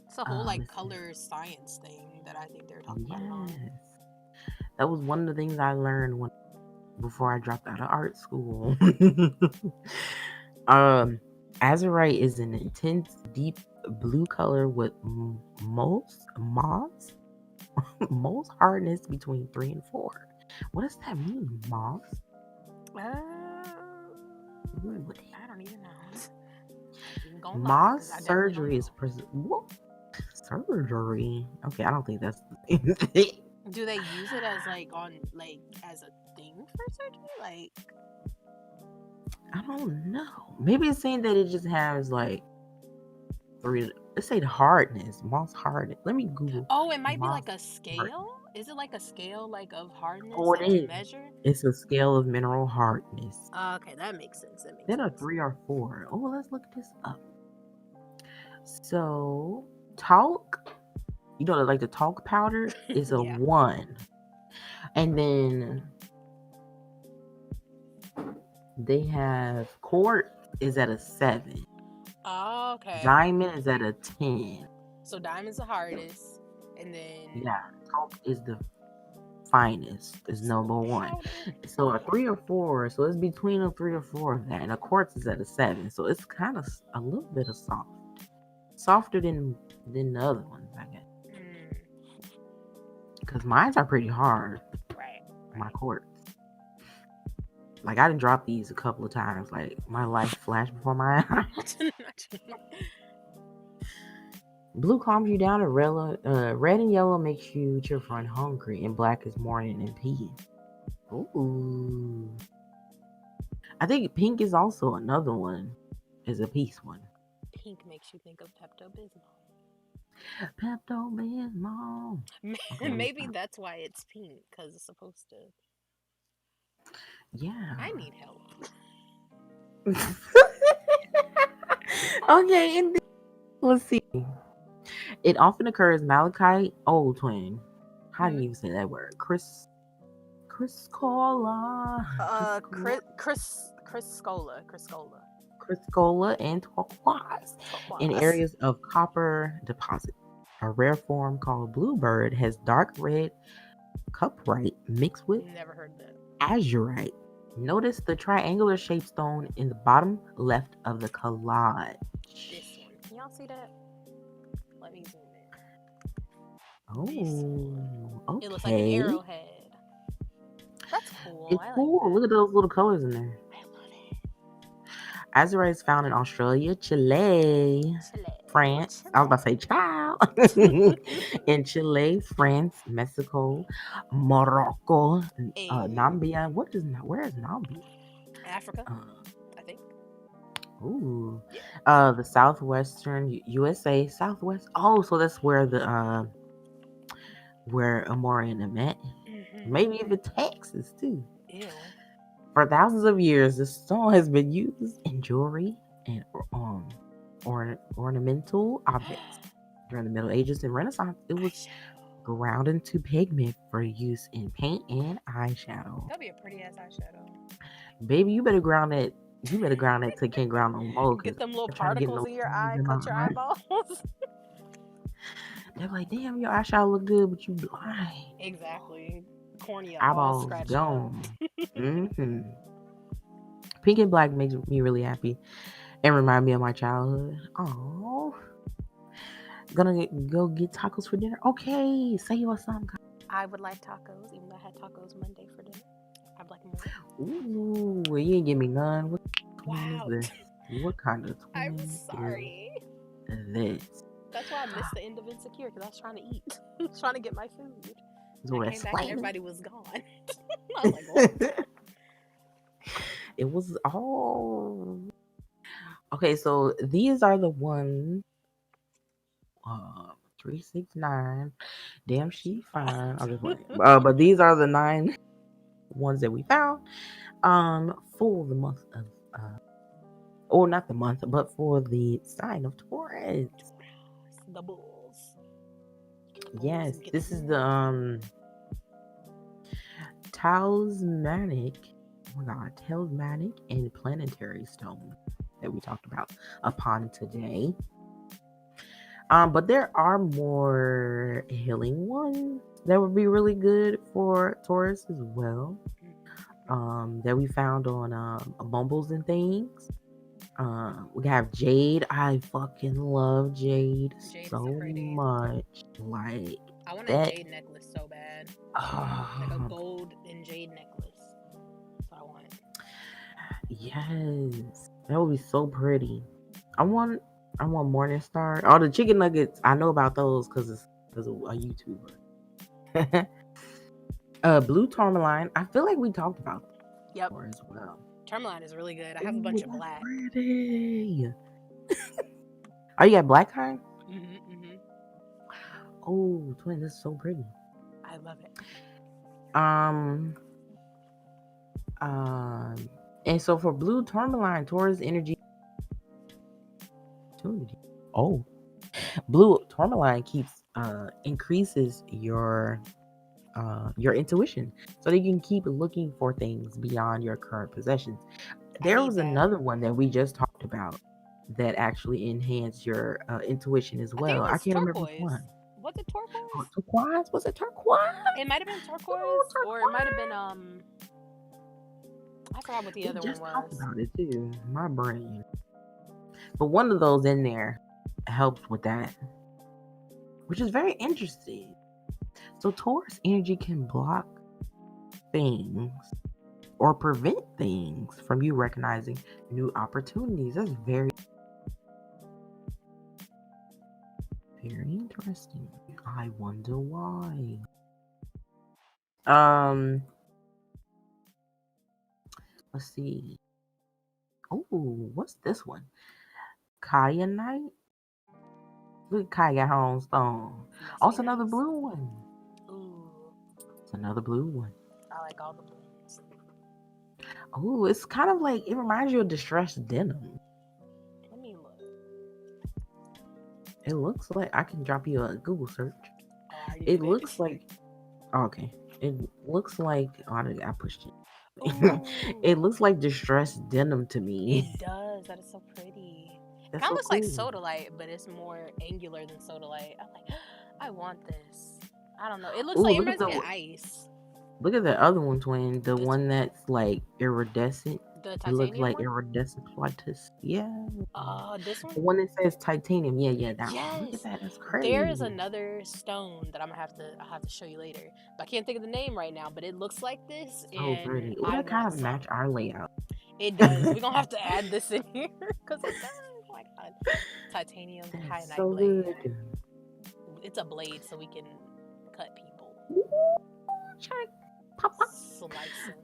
It's a whole like Let's see. color science thing that I think they're talking about it on. Yes, that was one of the things I learned when before I dropped out of art school. um, Azurite is an intense, deep blue color with most moss most hardness between 3 and 4. What does that mean, moss? Ooh, I don't even know. I ain't even gonna lie, moss because I definitely don't surgery know. is what? Surgery. Okay, I don't think that's the same thing. Do they use it as like on like as a thing for surgery? Like, I don't know. Maybe it's saying that it just has like three. Let's say the hardness, moss hardness. Let me Google oh, it might be moss like a scale. hardness. Is it like a scale like of hardness Oh, it that you is. measure? It's a scale of mineral hardness. Okay, that makes sense. That makes Then a sense. 3 or 4. Oh, let's look this up. So talc, like the talc powder is a Yeah. 1, and then they have quartz is at a 7. Okay. Diamond is at a 10. So diamond's the hardest, and then Yeah, talc is the finest, is this little number 1. powder. So a 3 or 4, so it's between a 3 or 4 of that, and a quartz is at a 7. So it's kind of a little bit of softer than the other ones, I guess. Mm, Because mines are pretty hard. right. My Right. quartz. Like I didn't drop these a couple of times. Like my life flashed before my eyes. Blue calms you down. Red and yellow makes you cheerful and hungry, and black is morning and peace. Ooh. I think pink is also another one. Is a peace one. Pink makes you think of Pepto Bismol. Pepto Bismol. Okay, let me Maybe stop. that's why it's pink, because it's supposed to. Yeah. I need help. Okay, and then, let's see. It often occurs malachite old twin. How do Hmm. you even say that word? Chris Cola. Chris Scola. Chris Scola. Criscola and turquoise in Turquoise. areas of copper deposit. A rare form called bluebird has dark red cuprite mixed with Never heard that. azurite. Notice the triangular shaped stone in the bottom left of the collage. This one. Can y'all see that? Let me zoom in. This one. Oh, It looks like an okay. arrowhead. That's cool. It's I like cool. that. Look at those little colors in there. I love it. Azurite is found in Australia, Chile, Chile. France. I was about to say child. Chile. In Chile, France, Mexico, Morocco, Hey. Nambia. Where is Nambia? Africa, Uh, I think. ooh, Yeah. the southwestern USA, Southwest. Oh, so that's where Amore and them met. Maybe even Texas too. Ew. For thousands of years, the stone has been used in jewelry and ornamental objects. During the Middle Ages and Renaissance, it was Eyeshadow. ground into pigment for use in paint and eyeshadow. That'd be a pretty ass eyeshadow. Baby, you better ground that. You better ground that till you can't ground no more, Get because them little they're trying to get particles no in your stones eye, in my cut your eye. eyeballs. They're like, damn, your eyeshadow look good, but you blind. Exactly. Cornea all Eyeballs scratched up. gone. hmm Pink and black makes me really happy and remind me of my childhood. Oh, gonna go get tacos for dinner. Okay, say what's up, guys. I would like tacos, even though I had tacos Monday for dinner. I'd like more. Ooh, well, you ain't give me none. What twin is Wow. this? What kind of I'm twin is sorry. this? That's why I missed the end of Insecure, because I was trying to eat. I was trying to get my food. So I that's came back and flaming. everybody was gone. I was like, what? It was all okay. So these are the ones. 369. Damn, Damn, she she fine. I'm just fine. playing. But these are the 9 ones that we found. For the month of or not the month, but for the sign of Taurus. Taurus, the bulls. Get the bulls Yes, and get the this is the wool. talismanic, oh my god, talismanic and planetary stone that we talked about upon today. But there are more healing ones that would be really good for Taurus as well. That we found on Bumbles and things. We have Jade. I fucking love Jade Jade is so pretty. much. Like I want a that. jade necklace so bad. Like a Uh, gold and jade necklace. That's what I want. yes, that would be so pretty. I want. I want Morningstar. All the chicken nuggets. I know about those because it's because of a YouTuber. Blue tourmaline. I feel like we talked about that Yep. before as well. Tourmaline is really good. I have a bunch Ooh, of that's black. pretty. Oh, you got black kind? Hmm. Oh, twin, this is so pretty. I love it. Um, um, and so for blue tourmaline, Taurus energy opportunity. Oh, blue tourmaline keeps increases your intuition, so that you can keep looking for things beyond your current possessions. I There need was that. another one that we just talked about that actually enhanced your intuition as I think well. it I was can't remember which turquoise. one. Was it Oh, turquoise? turquoise? Was it turquoise? It might have been Oh, turquoise, or it might have been turquoise. I forgot what the We other one just talked was. about it too. My brain. But one of those in there helps with that, which is very interesting. So Taurus energy can block things or prevent things from you recognizing new opportunities. That's very, very interesting. I wonder why. Um, let's see. Oh, what's this one? Kyanite? Look at Kaya Home Stone. Must Oh, be it's another nice. blue one. Ooh, It's another blue one. I like all the blues. Oh, it's kind of like it reminds you of distressed denim. Let me look. It looks like I can drop you a Google search. Oh, I already It did looks it. like okay. It looks like I pushed it. Ooh, It looks like distressed denim to me. it does. That is so pretty. It That's kind of so looks like cool. sodalite, but it's more angular than sodalite. I'm like, I want this. I don't know. It looks Oh, like it reminds me of ice. look at the other one, twin. The This one that's like iridescent. the It looks titanium like one. iridescent platis. Yeah. This one. The one that says titanium. Yeah, yeah, that one. Look at Yes, that. That's there is crazy. another stone that I'll have to show you later. But I can't think of the name right now. But it looks like this, So and pretty. Oh, I that kind want of some. match our layout. It does. We're gonna have to add this in here because it does. Oh my god, titanium That's kyanite so blade. good. It's a blade, so we can cut people, Ooh, check. Pop, pop. slice them.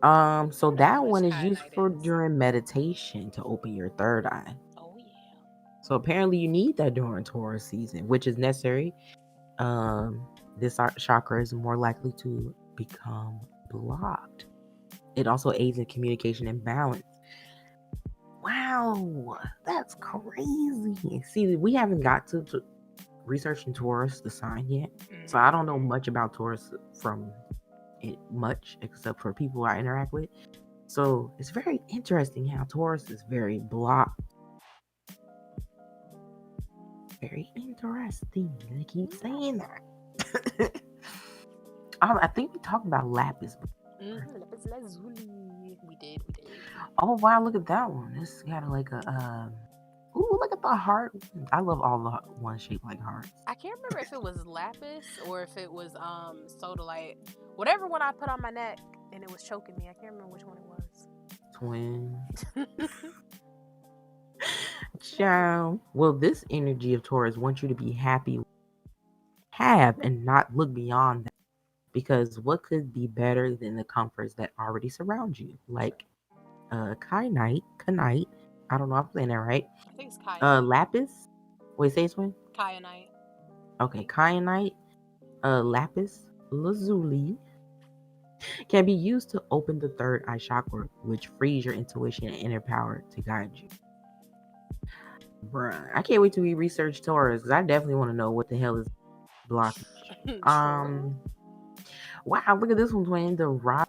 I So wonder how that much one is used kyanite for is. during meditation to open your third eye. Oh yeah. So apparently you need that during Taurus season, which is necessary. Um, this chakra is more likely to become blocked. It also aids in communication and balance. Wow, that's crazy. See, we haven't got to researching Taurus, the sign yet. So I don't know Mm-hmm. much about Taurus from it much, except for people I interact with. So it's very interesting how Taurus is very blocked. Very interesting. They keep saying that. I think we talked about lapis before. Mm-hmm. Lapis lazuli. We did. We did. Oh wow, look at that one. It's got like a ooh, look at the heart. I love all the ones shaped like hearts. I can't remember if it was lapis or if it was sodalite. Whatever one I put on my neck and it was choking me. I can't remember which one it Twin. was. Ciao. Well, this energy of Taurus wants you to be happy, have, and not look beyond that. Because what could be better than the comforts that already surround you? True. Like Kyanite. I don't know if I'm saying that right. I think it's kyanite. Lapis. Wait, say it, twin. Kyanite. Okay, Kyanite, lapis lazuli, Can be used to open the third eye chakra, which frees your intuition and inner power to guide you. Bruh, I can't wait till we research Taurus because I definitely want to know what the hell is blockage. True. Um, wow, look at this one, twin. The rhodonite.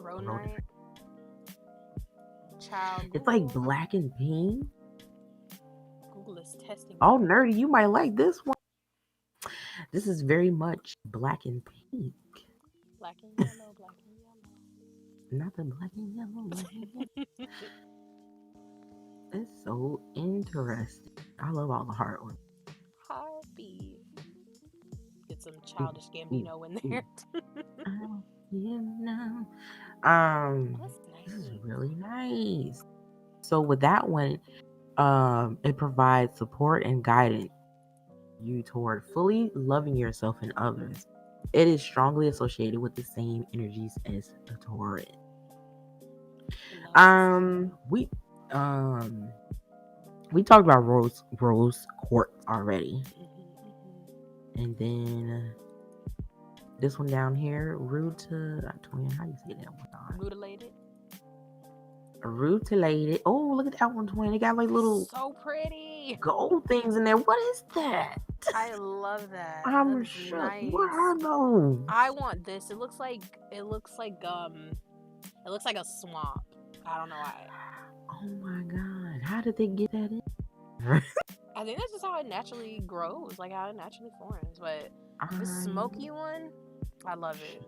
Rhodonite. Child It's like Google. black and pink. Google is testing Oh, me. nerdy, you might like this one. This is very much black and pink. Black and yellow, black and Not the black and yellow, black and yellow. yellow. It's so interesting. I love all the artwork. Heartbeat. Get some Ooh, childish ooh, Gambino in ooh. there. Oh, you know. Oh, that's This is nice. really nice. So with that one, it provides support and guidance you toward fully loving yourself and others. It is strongly associated with the same energies as the Taurus. Love to see We um we talked about rose quartz already, it. and then this one down here, twin. How do you say that one? Mutilated. Rutilated. Oh, look at that one, twin. It got like little So pretty. gold things in there. What is that? I love that. That I'm is shook. What nice. are those? I want this. It looks like a swamp. I don't know why. Oh my god. How did they get that in? I think that's just how it naturally grows, like how it naturally forms. But this I smoky one, I love it.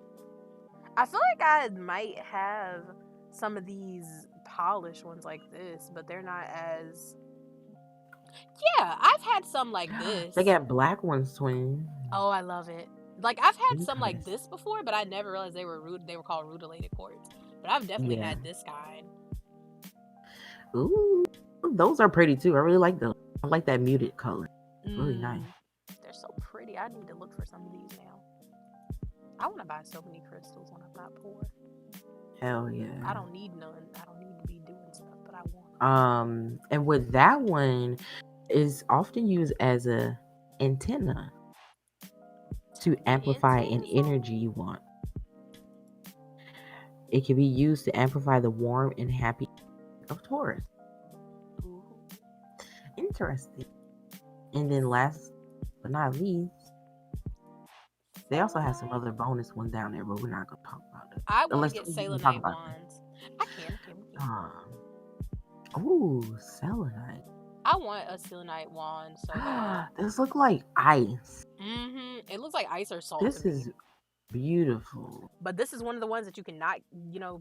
I feel like I might have some of these polished ones like this, but they're not as. Yeah, I've had some like they this. got black ones, twin. Oh, I love it. Like I've had some like Interesting. this before, but I never realized they were called rutilated quartz. But I've definitely Yeah. had this kind. Ooh, those are pretty too. I really like those. I like that muted color. It's really nice. Mm, they're so pretty. I need to look for some of these now. I want to buy so many crystals when I'm not poor. Hell I yeah. don't need none. I don't need to be doing stuff, but I want them. And with that one is often used as a antenna to Turn the amplify an antennas energy on. you want. It can be used to amplify the warm and happy of Taurus. Ooh, Interesting. And then last but not least, they also have some selenite. other bonus ones down there, but we're not gonna talk about it. I want to Unless get you can talk selenite about them. wands. I can. Okay, we can. Ooh, selenite. I want a selenite wand so bad. This look like ice. It looks like ice or salt to This me. is beautiful. But this is one of the ones that you cannot,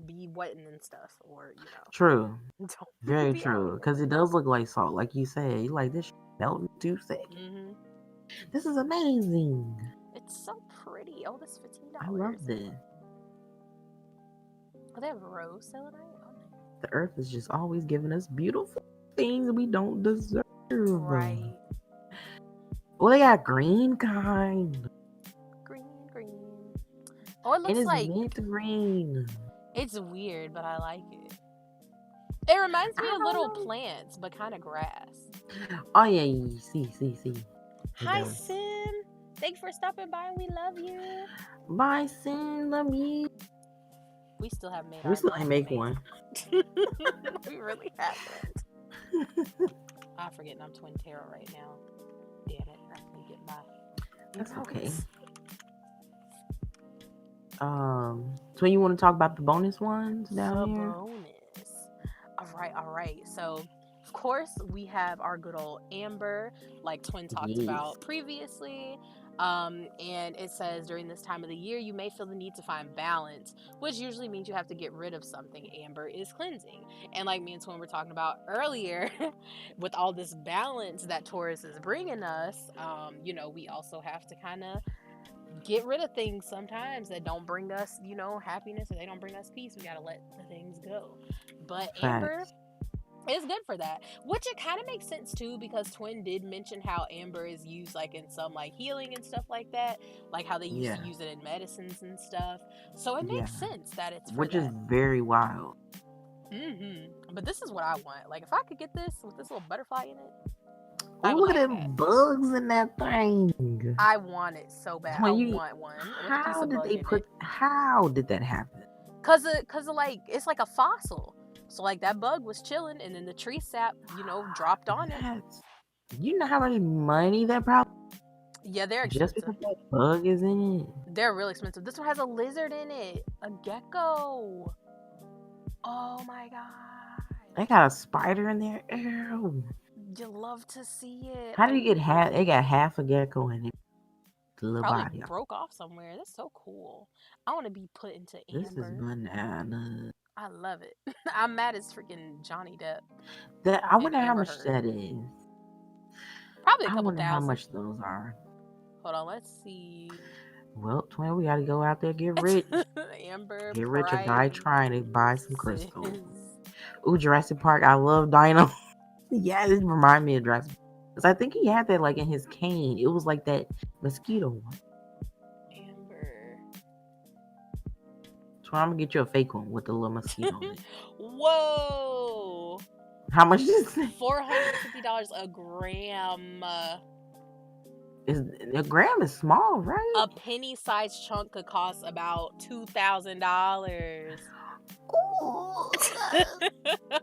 be wetting and stuff, or True. don't Very be out true. here. Because it does look like salt. Like you said. You like this melting 2 seconds. Mhm. This is amazing. It's so pretty. Oh, that's I love $15. this. Oh, they have rose selenite on The earth is just always giving us beautiful things we don't deserve. there. Right. Well, they got green kind. Green, green. Oh, it And looks it's like mint green. it's weird, but I like it. It reminds me I of don't little know. plants, but kind of grass. Oh yeah, see. It Hi, does. Sim. Thanks for stopping by. We love you. Bye, Sin. Love you. We still haven't made We our still ain't black make face. one. We really haven't. I'm forgetting I'm Twin Tarot right now. Damn it. Let me get my. That's okay. notes. So you want to talk about the bonus ones down The here? bonus. All right. So, of course, we have our good old Amber, like Twin talked Yes. about previously. And it says during this time of the year, you may feel the need to find balance, which usually means you have to get rid of something. Amber is cleansing. And like me and Twin were talking about earlier, with all this balance that Taurus is bringing us, we also have to kind of get rid of things sometimes that don't bring us, happiness, or they don't bring us peace. We gotta let the things go. But Amber Facts. is good for that, which it kind of makes sense too, because Twin did mention how Amber is used like in some like healing and stuff like that, like how they used to Yeah. use it in medicines and stuff. So it Yeah. makes sense that it's for Which is that. very wild. But this is what I want. Like if I could get this with this little butterfly in it. Oh, I would look at like them that. bugs in that thing. I want it so bad. I When you, want one with a piece of bug in it. how did that happen? Cause of like it's like a fossil. So like that bug was chilling, and then the tree sap, dropped on it. That's, you know how much money that probably, Yeah, they're just expensive. because that bug is in it. They're really expensive. This one has a lizard in it, a gecko. Oh my god, They got a spider in there. Ew. you love to see it. How I do you get half? love They got it. half a gecko in it. The little Probably body. broke off somewhere. That's so cool. I want to be put into This is amber. banana. I love it. I'm mad as freaking Johnny Depp That, I and wonder how Amber much Heard. that is. Probably a I couple wonder how thousand. much those are. Hold on, let's see. Well, twin, we gotta go out there get rich. Amber Get rich or die prices. trying to buy some crystals. Ooh, Jurassic Park. I love Dino. Yeah, this remind me of Jurassic Park. Because I think he had that like in his cane. It was like that mosquito one. Amber. So I'm gonna get you a fake one with the little mosquito on it. Whoa! How much is it? $450 a gram. Is a gram is small, right? A penny-sized chunk could cost about $2,000. Ooh,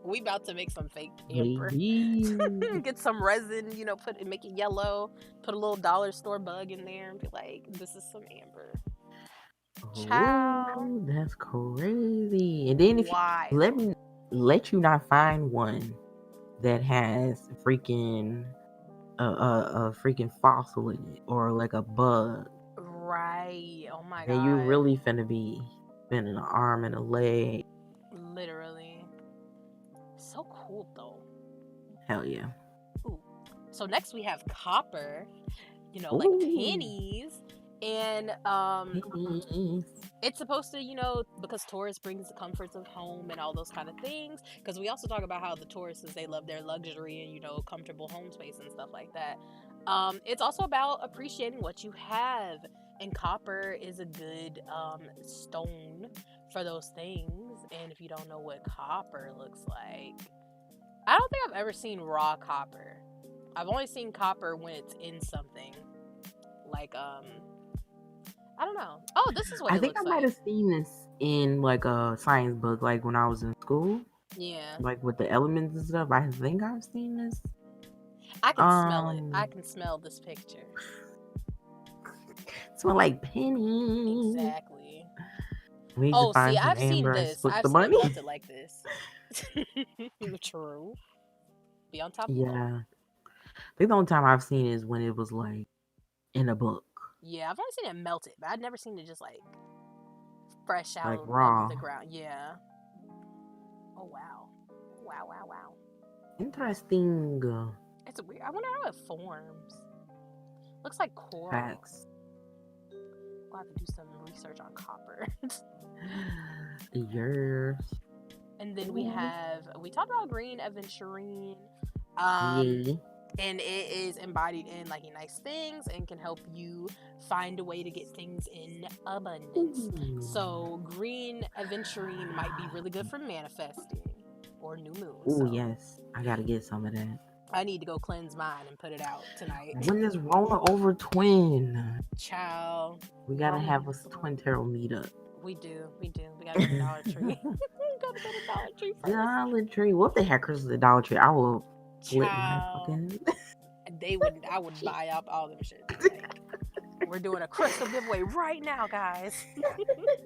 We about to make some fake amber. baby. Get some resin, put it, make it yellow. Put a little dollar store bug in there and be like, "This is some amber." Ciao. Oh, that's crazy. And then if you let Wild. me let you not find one that has freaking a freaking fossil in it or like a bug, Right. Oh my then you god. really finna be spending an arm and a leg. Literally. So cool though. Hell yeah. Ooh. So next we have copper, like Ooh, pennies. And pennies. it's supposed to, because Taurus brings the comforts of home and all those kind of things. Because we also talk about how the Tauruses, they love their luxury and, comfortable home space and stuff like that. It's also about appreciating what you have. And copper is a good stone for those things. And if you don't know what copper looks like, I don't think I've ever seen raw copper. I've only seen copper when it's in something. Like, I don't know. Oh, this is what I it think I looks might like. have seen this in like a science book, like when I was in school, Yeah. like with the elements and stuff. I think I've seen this. I can smell it. I Um, can smell this picture. smell like pennies. Exactly. We need to Oh, see, find some I've seen amber and this. split I've the seen it money. melted like this. True. Be on top of the loaf. Yeah, I think the only time I've seen is when it was like in a book, Yeah, I've only seen it melted, but I've never seen it just like fresh like out of raw. the ground. Yeah. Oh wow. Wow, wow, wow. Interesting It's weird. I wonder how it forms. Looks like coral. facts. We'll have to do some research on copper. Yours. And then we talked about green aventurine. Yeah. And it is embodied in like nice things and can help you find a way to get things in abundance. Ooh. So green aventurine might be really good for manifesting or new moon. Oh So yes, I gotta get some of that. I need to go cleanse mine and put it out tonight. When is Rona over twin? Ciao. We gotta Rona have a needs to twin work. tarot meetup. We do. We gotta go to Dollar Tree. We gotta go to Dollar Tree first. Dollar Tree. What if they had crystals at Dollar Tree? I will flip my Ciao. fucking. I would buy up all them shit. Like, we're doing a crystal giveaway right now, guys.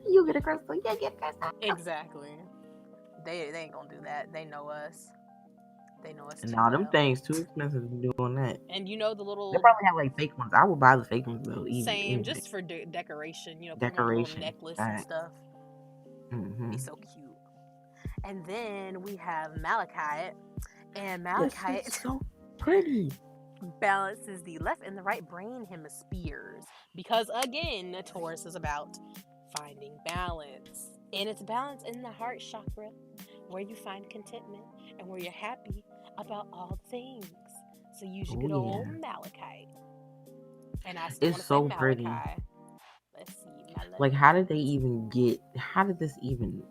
You get a crystal. Yeah, get a crystal. Exactly. They ain't gonna do that. They know us. They know us And too all them well. things too expensive to be doing that. And the They little probably have like fake ones. I would buy the fake ones though. Even same, anyway. just for decoration. Put them on a little Decoration. necklace and Facts. stuff. Mm-hmm. Be so cute. And then we have malachite, and This malachite is so pretty. balances the left and the right brain hemispheres because again, Taurus is about finding balance, and it's balance in the heart chakra where you find contentment and where you're happy about all things. So use your good old malachite. And I still want It's to say so pretty. malachite. Let's see, Like, how did they even get? How did this even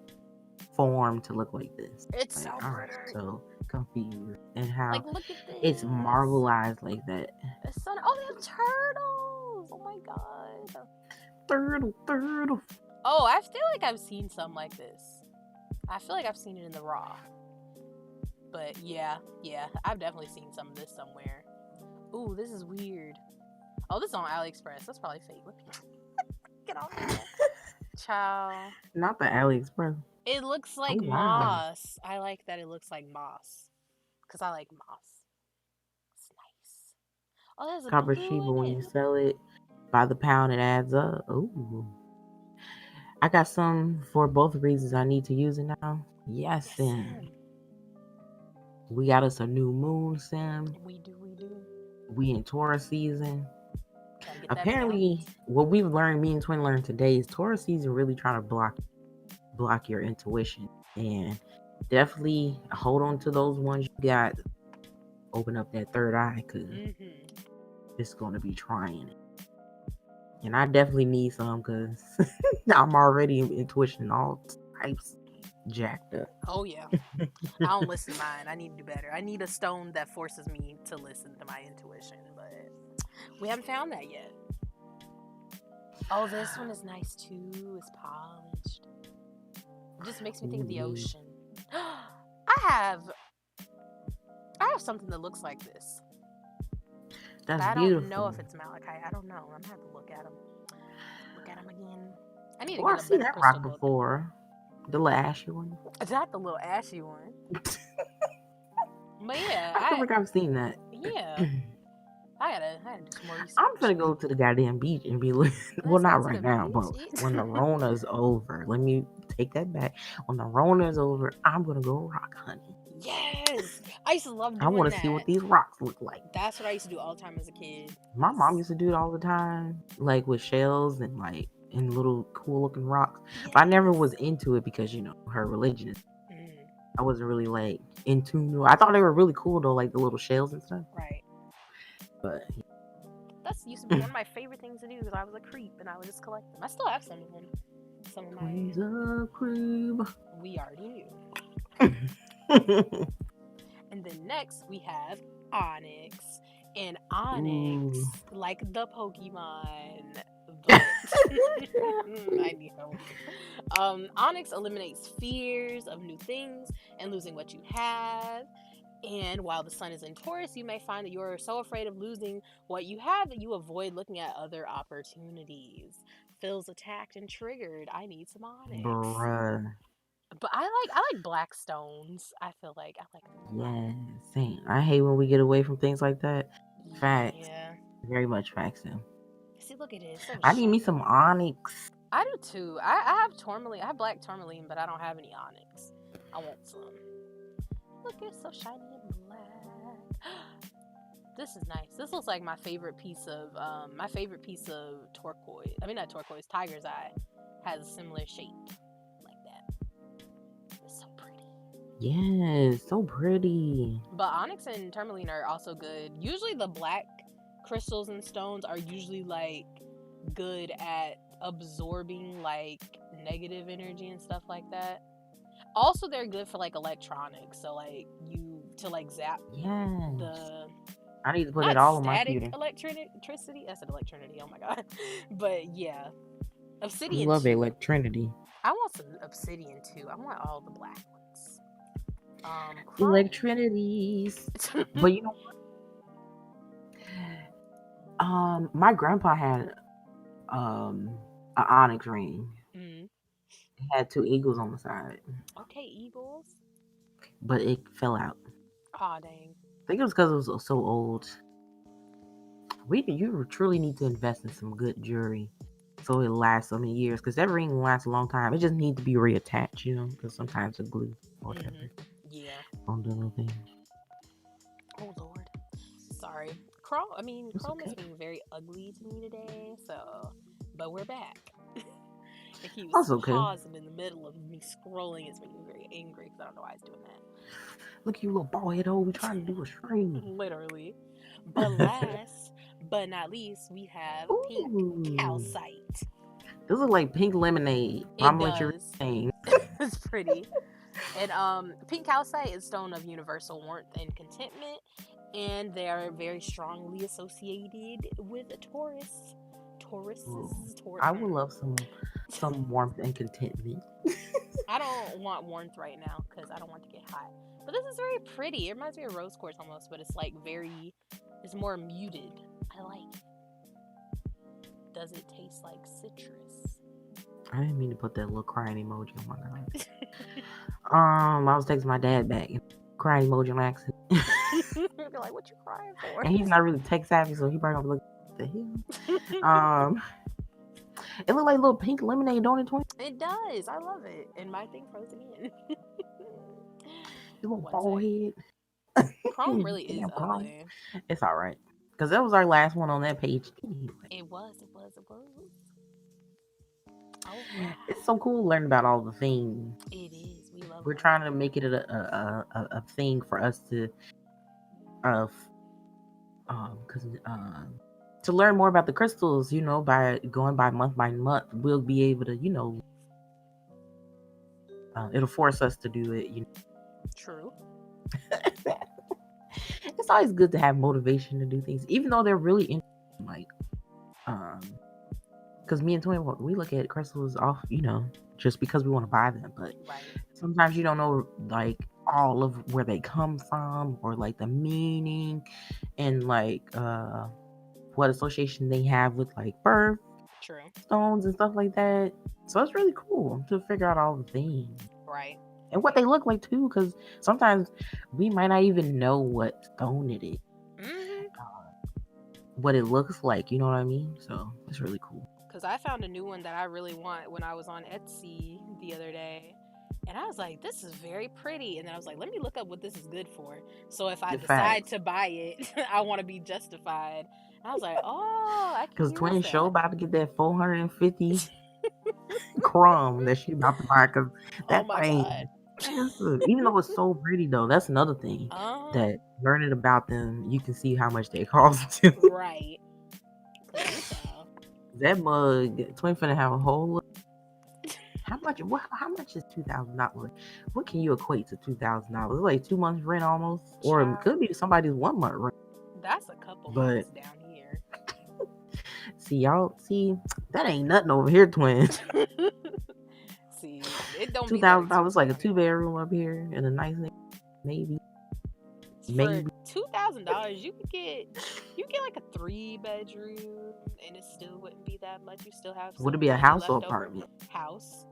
form to look like this? It's Like, so all right, pretty. so confused and how Like, look at it's this. marbleized like that. The sun. Oh, they have turtles. Oh my god. Turtle, turtle. Oh, I feel like I've seen some like this. I feel like I've seen it in the raw. But yeah, I've definitely seen some of this somewhere. Ooh, this is weird. Oh, this is on AliExpress. That's probably fake. Let me get off of that. Child. Not the AliExpress. It looks Oh like wow. moss. I like that it looks like moss. Because I like moss. It's nice. Oh, there's a Copper blue cheaper in when it. you sell it. By the pound, it adds up. Ooh. I got some for both reasons I need to use it now. Yes, Yes, Sim. Sim. We got us a new moon, Sim. We do. We in Taurus season. Gotta get that belt. Apparently, what we've learned, me and Twin learned today, is Taurus season really trying to block your intuition. And definitely hold on to those ones you got. Open up that third eye because Mm-hmm. it's going to be trying it. And I definitely need some because I'm already intuition all types jacked up. Oh, yeah. I don't listen to mine. I need to do better. I need a stone that forces me to listen to my intuition, but we haven't found that yet. Oh, this one is nice too. It's polished. It just makes me think of the Ooh, ocean. I have something that looks like this, but that's I don't know beautiful. if it's malachite. I don't know. I'm gonna have to look at them. Look at them again. I need to Oh, get I've a seen better that crystal rock book. before. The little ashy one. Is that the little ashy one? But yeah, I feel like I've seen that. yeah, I gotta do some more I'm research. gonna go to the goddamn beach and be well, Let's go not to right the now, but beach. when the Rona's over, let me take that back. When the Rona's over, I'm gonna go rock hunting. Yes, I used to love I want doing to see that. what these rocks look like. That's what I used to do all the time as a kid. My mom used to do it all the time, like with shells and like in little cool looking rocks. But I never was Yes. into it because her religion. Mm, I wasn't really like in tune. I thought they were really cool though, like the little shells and stuff. right. But That used to be one of my favorite things to do because I was a creep and I would just collect them. I still have some of them. Some of my. Queens of Cream. We already knew. And then next we have Onyx. And Ooh. Onyx, like the Pokemon, but I need help. Onyx eliminates fears of new things and losing what you have. And while the sun is in Taurus, you may find that you're so afraid of losing what you have that you avoid looking at other opportunities. Feels attacked and triggered. I need some Onyx. Bruh. But I like black stones. I feel like I like them a lot. Yeah, same. I hate when we get away from things like that. Facts. Yeah. Very much facts, Sam. See, look at it. It's so I need me shiny. some onyx. I do too. I have tourmaline. I have black tourmaline, but I don't have any onyx. I want some. Look, it's so shiny and black. This is nice. This looks like my favorite piece of turquoise. I mean not turquoise, tiger's eye has a similar shape like that. It's so pretty. Yes, so pretty. But onyx and tourmaline are also good. Usually the black crystals and stones are usually like good at absorbing like negative energy and stuff like that. Also they're good for like electronics. So like you to like zap Yes. the I need to put it not all on my static computer. electricity. That's an electricity. Oh my god. But yeah, We obsidian love too. electricity. I want some obsidian too. I want all the black ones. Chrome. Electricities. But you know, my grandpa had an onyx ring. Mm. It had two eagles on the side, Okay, eagles. but it fell out. Aw, dang. I think it was because it was so old. You truly need to invest in some good jewelry so it lasts so many years. Because that ring lasts a long time. It just needs to be reattached, because sometimes the glue or Mm-hmm. whatever Yeah. on the little thing. Oh Lord. Sorry. Chrome. I mean, It's Chrome is okay. being very ugly to me today. So, but we're back. It keeps That's okay. pausing in the middle of me scrolling. It's making me very angry because I don't know why it's doing Look, you little bald head hole. We trying to do a that. stream. Literally. But last but not least, we have pink Ooh, calcite. this is like pink lemonade. I'm It gonna let you read does. the name. It's pretty. And pink calcite is stone of universal warmth and contentment, and they are very strongly associated with a Taurus. Ooh, Tauruses, I would love some warmth and contentment. I don't want warmth right now because I don't want to get hot. But this is very pretty. It reminds me of rose quartz almost, but it's like very, it's more muted. I like it. Does it taste like citrus? I didn't mean to put that little crying emoji. Oh my god. I was texting my dad back, crying emoji on accident, You're like, what you crying for? and he's not really tech savvy, so he probably gonna be like, "What the hell?" It looked like little pink lemonade, don't it, twin? It does. I love it. And my thing frozen in. Your little One bald sec. head. Chrome really is Damn, Carl. ugly. It's all right, cause that was our last one on that page anyway. It was. It was. It was. All right. It's so cool learning about all the things. It is. We love We're learning trying to about make it a thing for us to uh cause to learn more about the crystals. By going by month, we'll be able to it'll force us to do it. it. True. It's always good to have motivation to do things, even though they're really interesting. Like, um, because me and Twin, we look at crystals off, just because we want to buy them. But Right. sometimes you don't know, like, all of where they come from or like the meaning and like what association they have with like birth True. stones and stuff like that. So it's really cool to figure out all the things Right. and what they look like too, because sometimes we might not even know what stone it is, Mm-hmm. what it looks like. You know what I mean? So it's really cool. Because I found a new one that I really want when I was on Etsy the other day. And I was like, this is very pretty. And then I was like, let me look up what this is good for. So if I The decide facts, to buy it, I want to be justified. And I was like, oh, I can because use Twin Show that. about to get that 450 crumb that she about to buy, because Oh that my thing God. is expensive. Even though it's so pretty though, that's another thing Uh, that learning about them, you can see how much they cost too. right. Because ooh, child. That mug, Twin finna have a whole. How much? How much is $2,000? What can you equate to $2,000? Like 2 months rent almost, or it Child. could be somebody's 1 month rent. That's a couple But months down here. see, y'all, see that ain't nothing over here, twin. See, it don't two be that thousand dollars expensive like a down here. 2 bedroom up here in a nice maybe, For maybe. $2,000, you get like a 3 bedroom, and it still wouldn't be that much. You still have Would it some be a money house or left over. apartment? House,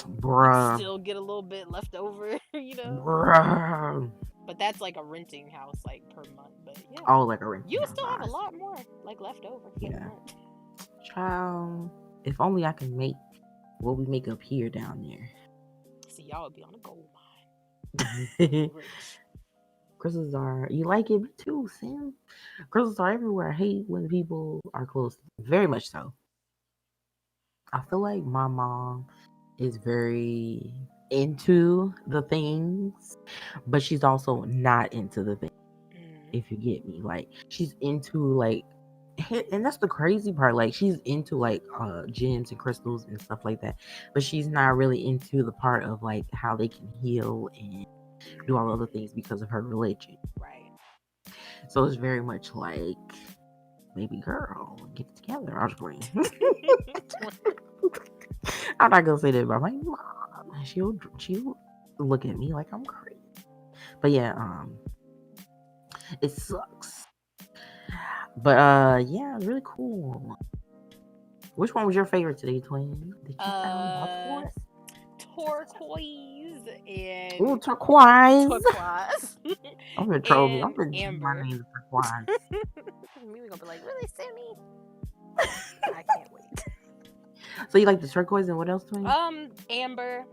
you'd Bruh, still get a little bit left over, you know. bruh. But that's like a renting house, like per month. But yeah, Oh, like a renting you house. still have a I see. lot more like left over for the Yeah, month. child. If only I can make what we make up here down See, y'all would be on a gold there. mine, rich. Crystals are, you like it? Me too, Sam. Crystals are everywhere. I hate when people are close. Very much so. I feel like my mom is very into the things, but she's also not into the things, Mm, if you get me. Like, she's into, like, and that's the crazy part. Like, she's into, like, gems and crystals and stuff like that, but she's not really into the part of, like, how they can heal and do all other mm, things because of her religion. right. So it's very much like, baby girl, get it together. I was playing. I'm not gonna say that about my mom. She'll look at me like I'm crazy. But yeah, it sucks. But yeah, really cool. Which one was your favorite today, twin? That you found about uh, Taurus? Turquoise Ooh, and turquoise. turquoise I'm gonna troll me. I'm and gonna change my amber. name to turquoise. Mimi gonna be like, really, Sammy? I can't wait. So you like the turquoise and what else, twin? Amber.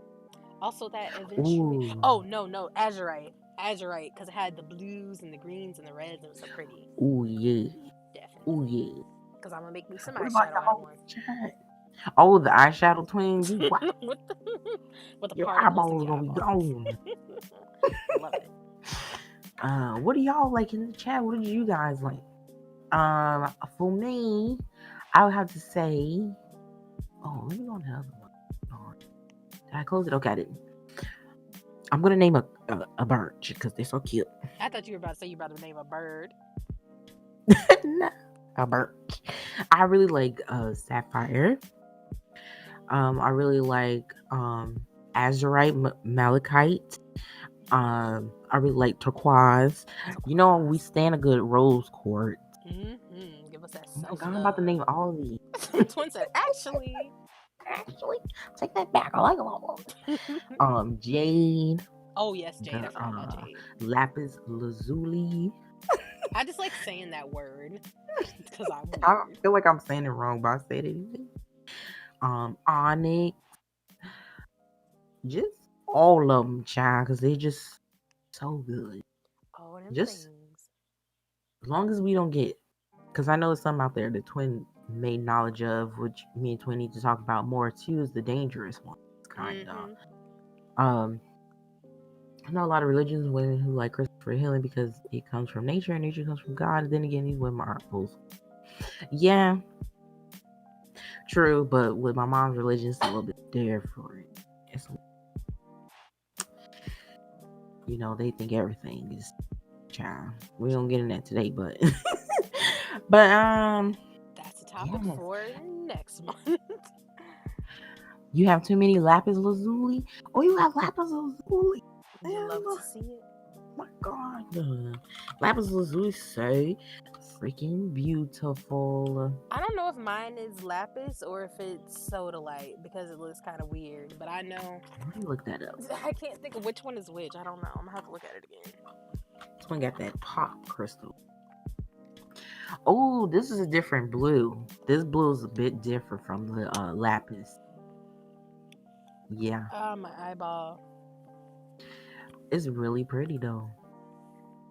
Also, that eventually. Ooh, Oh no, azurite, azurite, because it had the blues and the greens and the reds. It was so pretty. ooh yeah, ooh Definitely. yeah. Because I'm gonna make me some What about eyeshadow y'all after in the chat? Oh, the eyeshadow twin. You wow, with the with the your particles in eyeballs your gonna be eyeballs. gone. Love it. What do y'all like in the chat? What did you guys like? For me, I would have to say, oh, let me go on the other one. Did I close it? Okay, I didn't. I'm gonna name a bird because they're so cute. I thought you were about to say you about to name a bird. No, a bird. I really like sapphire. I really like azurite, malachite. I really like turquoise. You know, we Turquoise. stand a good rose quartz. Give us that Oh my self god, I'm about to name love. all of these. Twin said, actually. Actually, take that back. I like them all. Jade, Oh yes, Jade. I the forgot about Jade. lapis lazuli. I just like saying that word because I'm I weird. feel like I'm saying it wrong, but I said it anyway. Onyx, just all of them, child, because they're just so good. All them Just things. as long as we don't get, because I know there's some out there that Twin made knowledge of, which me and Twin need to talk about more too, is the dangerous ones, kind of. Mm-hmm. Um, I know a lot of religions women who like Christopher healing because it comes from nature and nature comes from God. And then again, these women are both. Yeah, true, but with my mom's religion, it's a little bit different. It's, they think everything is child. We don't get in that today, but but That's a topic yes. for next month. You have too many lapis lazuli? Oh, you have lapis lazuli? You love Damn, to see it. my god. Lapis lazuli so freaking beautiful. I don't know if mine is lapis or if it's soda light because it looks kind of weird. But I know Let me look that up. I can't think of which one is which. I don't know. I'm gonna have to look at it again. This one got that pop crystal. Oh, this is a different blue. This blue is a bit different from the lapis. Yeah, My eyeball. it's really pretty though.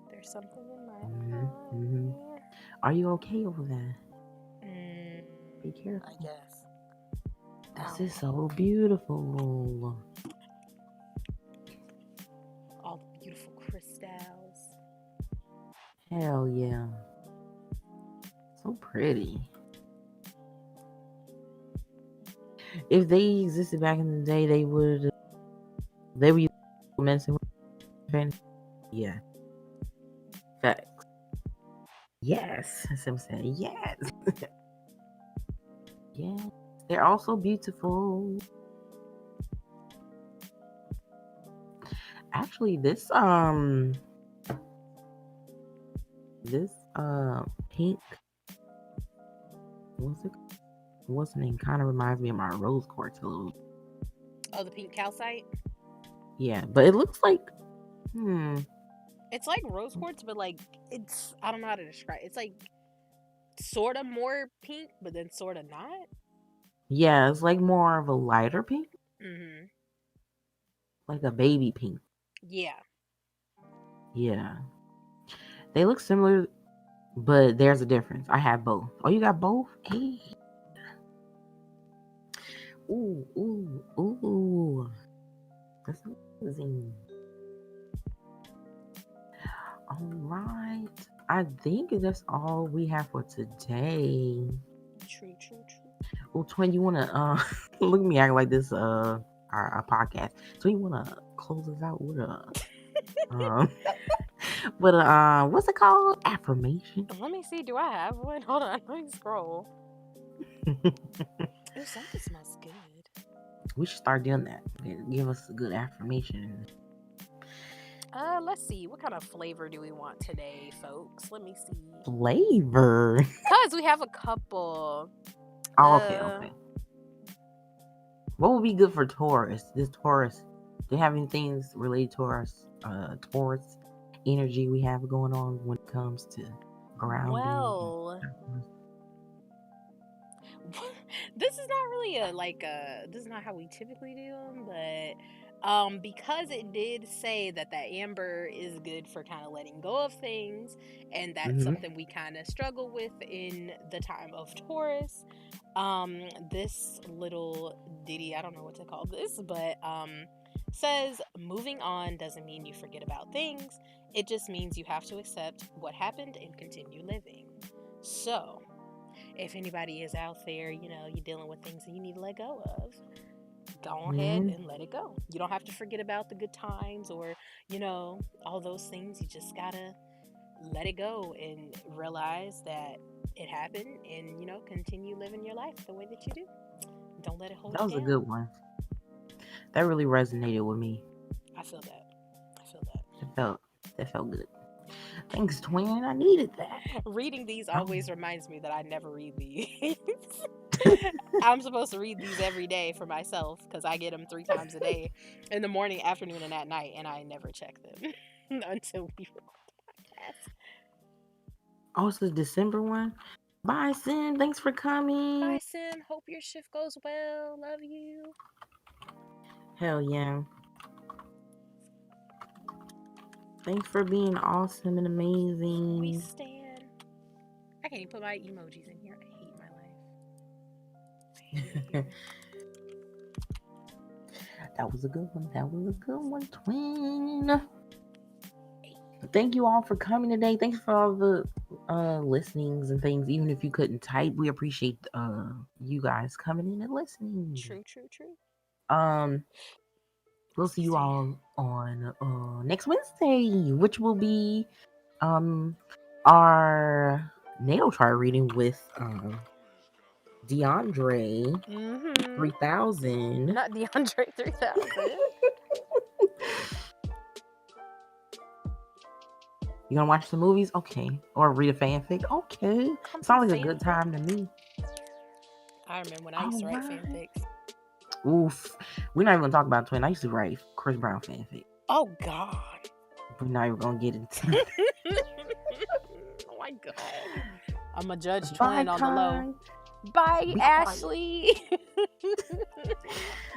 There's something in my Hmm. eye. Are you okay over there? Mm, Be I careful. guess. This Ow. is so beautiful. All the beautiful crystals. Hell yeah. So pretty. If they existed back in the day, they would messing with fantasy. Yeah. Facts. Yes. That's what I'm saying. Yes. Yes. They're also beautiful. Actually, this pink, what's the name? Kind of reminds me of my rose quartz a little. Oh, the pink calcite. Yeah, but it looks like hmm. It's like rose quartz, but like it's I don't know how to describe. It's like sort of more pink, but then sort of not. Yeah, it's like more of a lighter pink, Mm-hmm. like a baby pink. Yeah. Yeah, they look similar, but there's a difference. I have both. Oh, you got both? Hey. Ooh, ooh, ooh. That's amazing. All right. I think that's all we have for today. True. True. True. Oh, Twin, you wanna look at me acting like this our podcast. So you wanna close us out with a um with a what's it called? Affirmation. Let me see. Do I have one? Hold on. Let me scroll. Oh, something smells good. We should start doing that. Give us a good affirmation. Let's see. What kind of flavor do we want today, folks? Let me see. Flavor. Cause we have a couple. Oh, okay, Uh, okay. What would be good for Taurus? This Taurus. Do you have any things related to our Taurus energy we have going on when it comes to grounding? well, this is not really this is not how we typically do them, but because it did say that amber is good for kind of letting go of things, and that's Mm-hmm. something we kind of struggle with in the time of Taurus. This little ditty, I don't know what to call this, but says moving on doesn't mean you forget about things. It just means you have to accept what happened and continue living. So if anybody is out there, you're dealing with things that you need to let go of, go ahead Mm, and let it go. You don't have to forget about the good times or, all those things. You just gotta let it go and realize that it happened and, continue living your life the way that you do. Don't let it hold that you was a down. good one. That really resonated with me. I feel that. I feel that. It felt that felt good. Thanks, twin. I needed that. Reading these Oh. always reminds me that I never read these. I'm supposed to read these every day for myself because I get them 3 times a day, in the morning, afternoon, and at night, and I never check them until we record the podcast. Oh, it's the December one. Bye, Sin. Thanks for coming. Bye, Sim. Hope your shift goes well. Love you. Hell yeah. Thanks for being awesome and We amazing. stand. I can't even put my emojis in here. I hate my life. I hate it here. That was a good one. That was a good one, twin. Thank you all for coming today. Thanks for all the listenings and things. Even if you couldn't type, we appreciate you guys coming in and listening. True, true, true. Um, we'll see We you stand. all on next Wednesday, which will be um our nail chart reading with DeAndre Mm-hmm. 3000. Not DeAndre 3000. You gonna watch the movies? Okay. Or read a fanfic? Okay. Come through Sounds like a good fanfic. time to me. I remember when I used All to write right. fanfics. Oof. We're not even gonna talk about twin. I used to write Chris Brown fanfic. Oh God. We're not even gonna get into Oh my God. I'm a judge Bye, twin on the low. Kai. Bye, Be quiet. Ashley.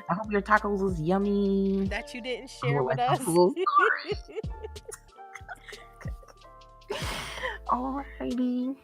I hope your tacos was yummy. That you didn't I share would with like a us. full story. Alrighty.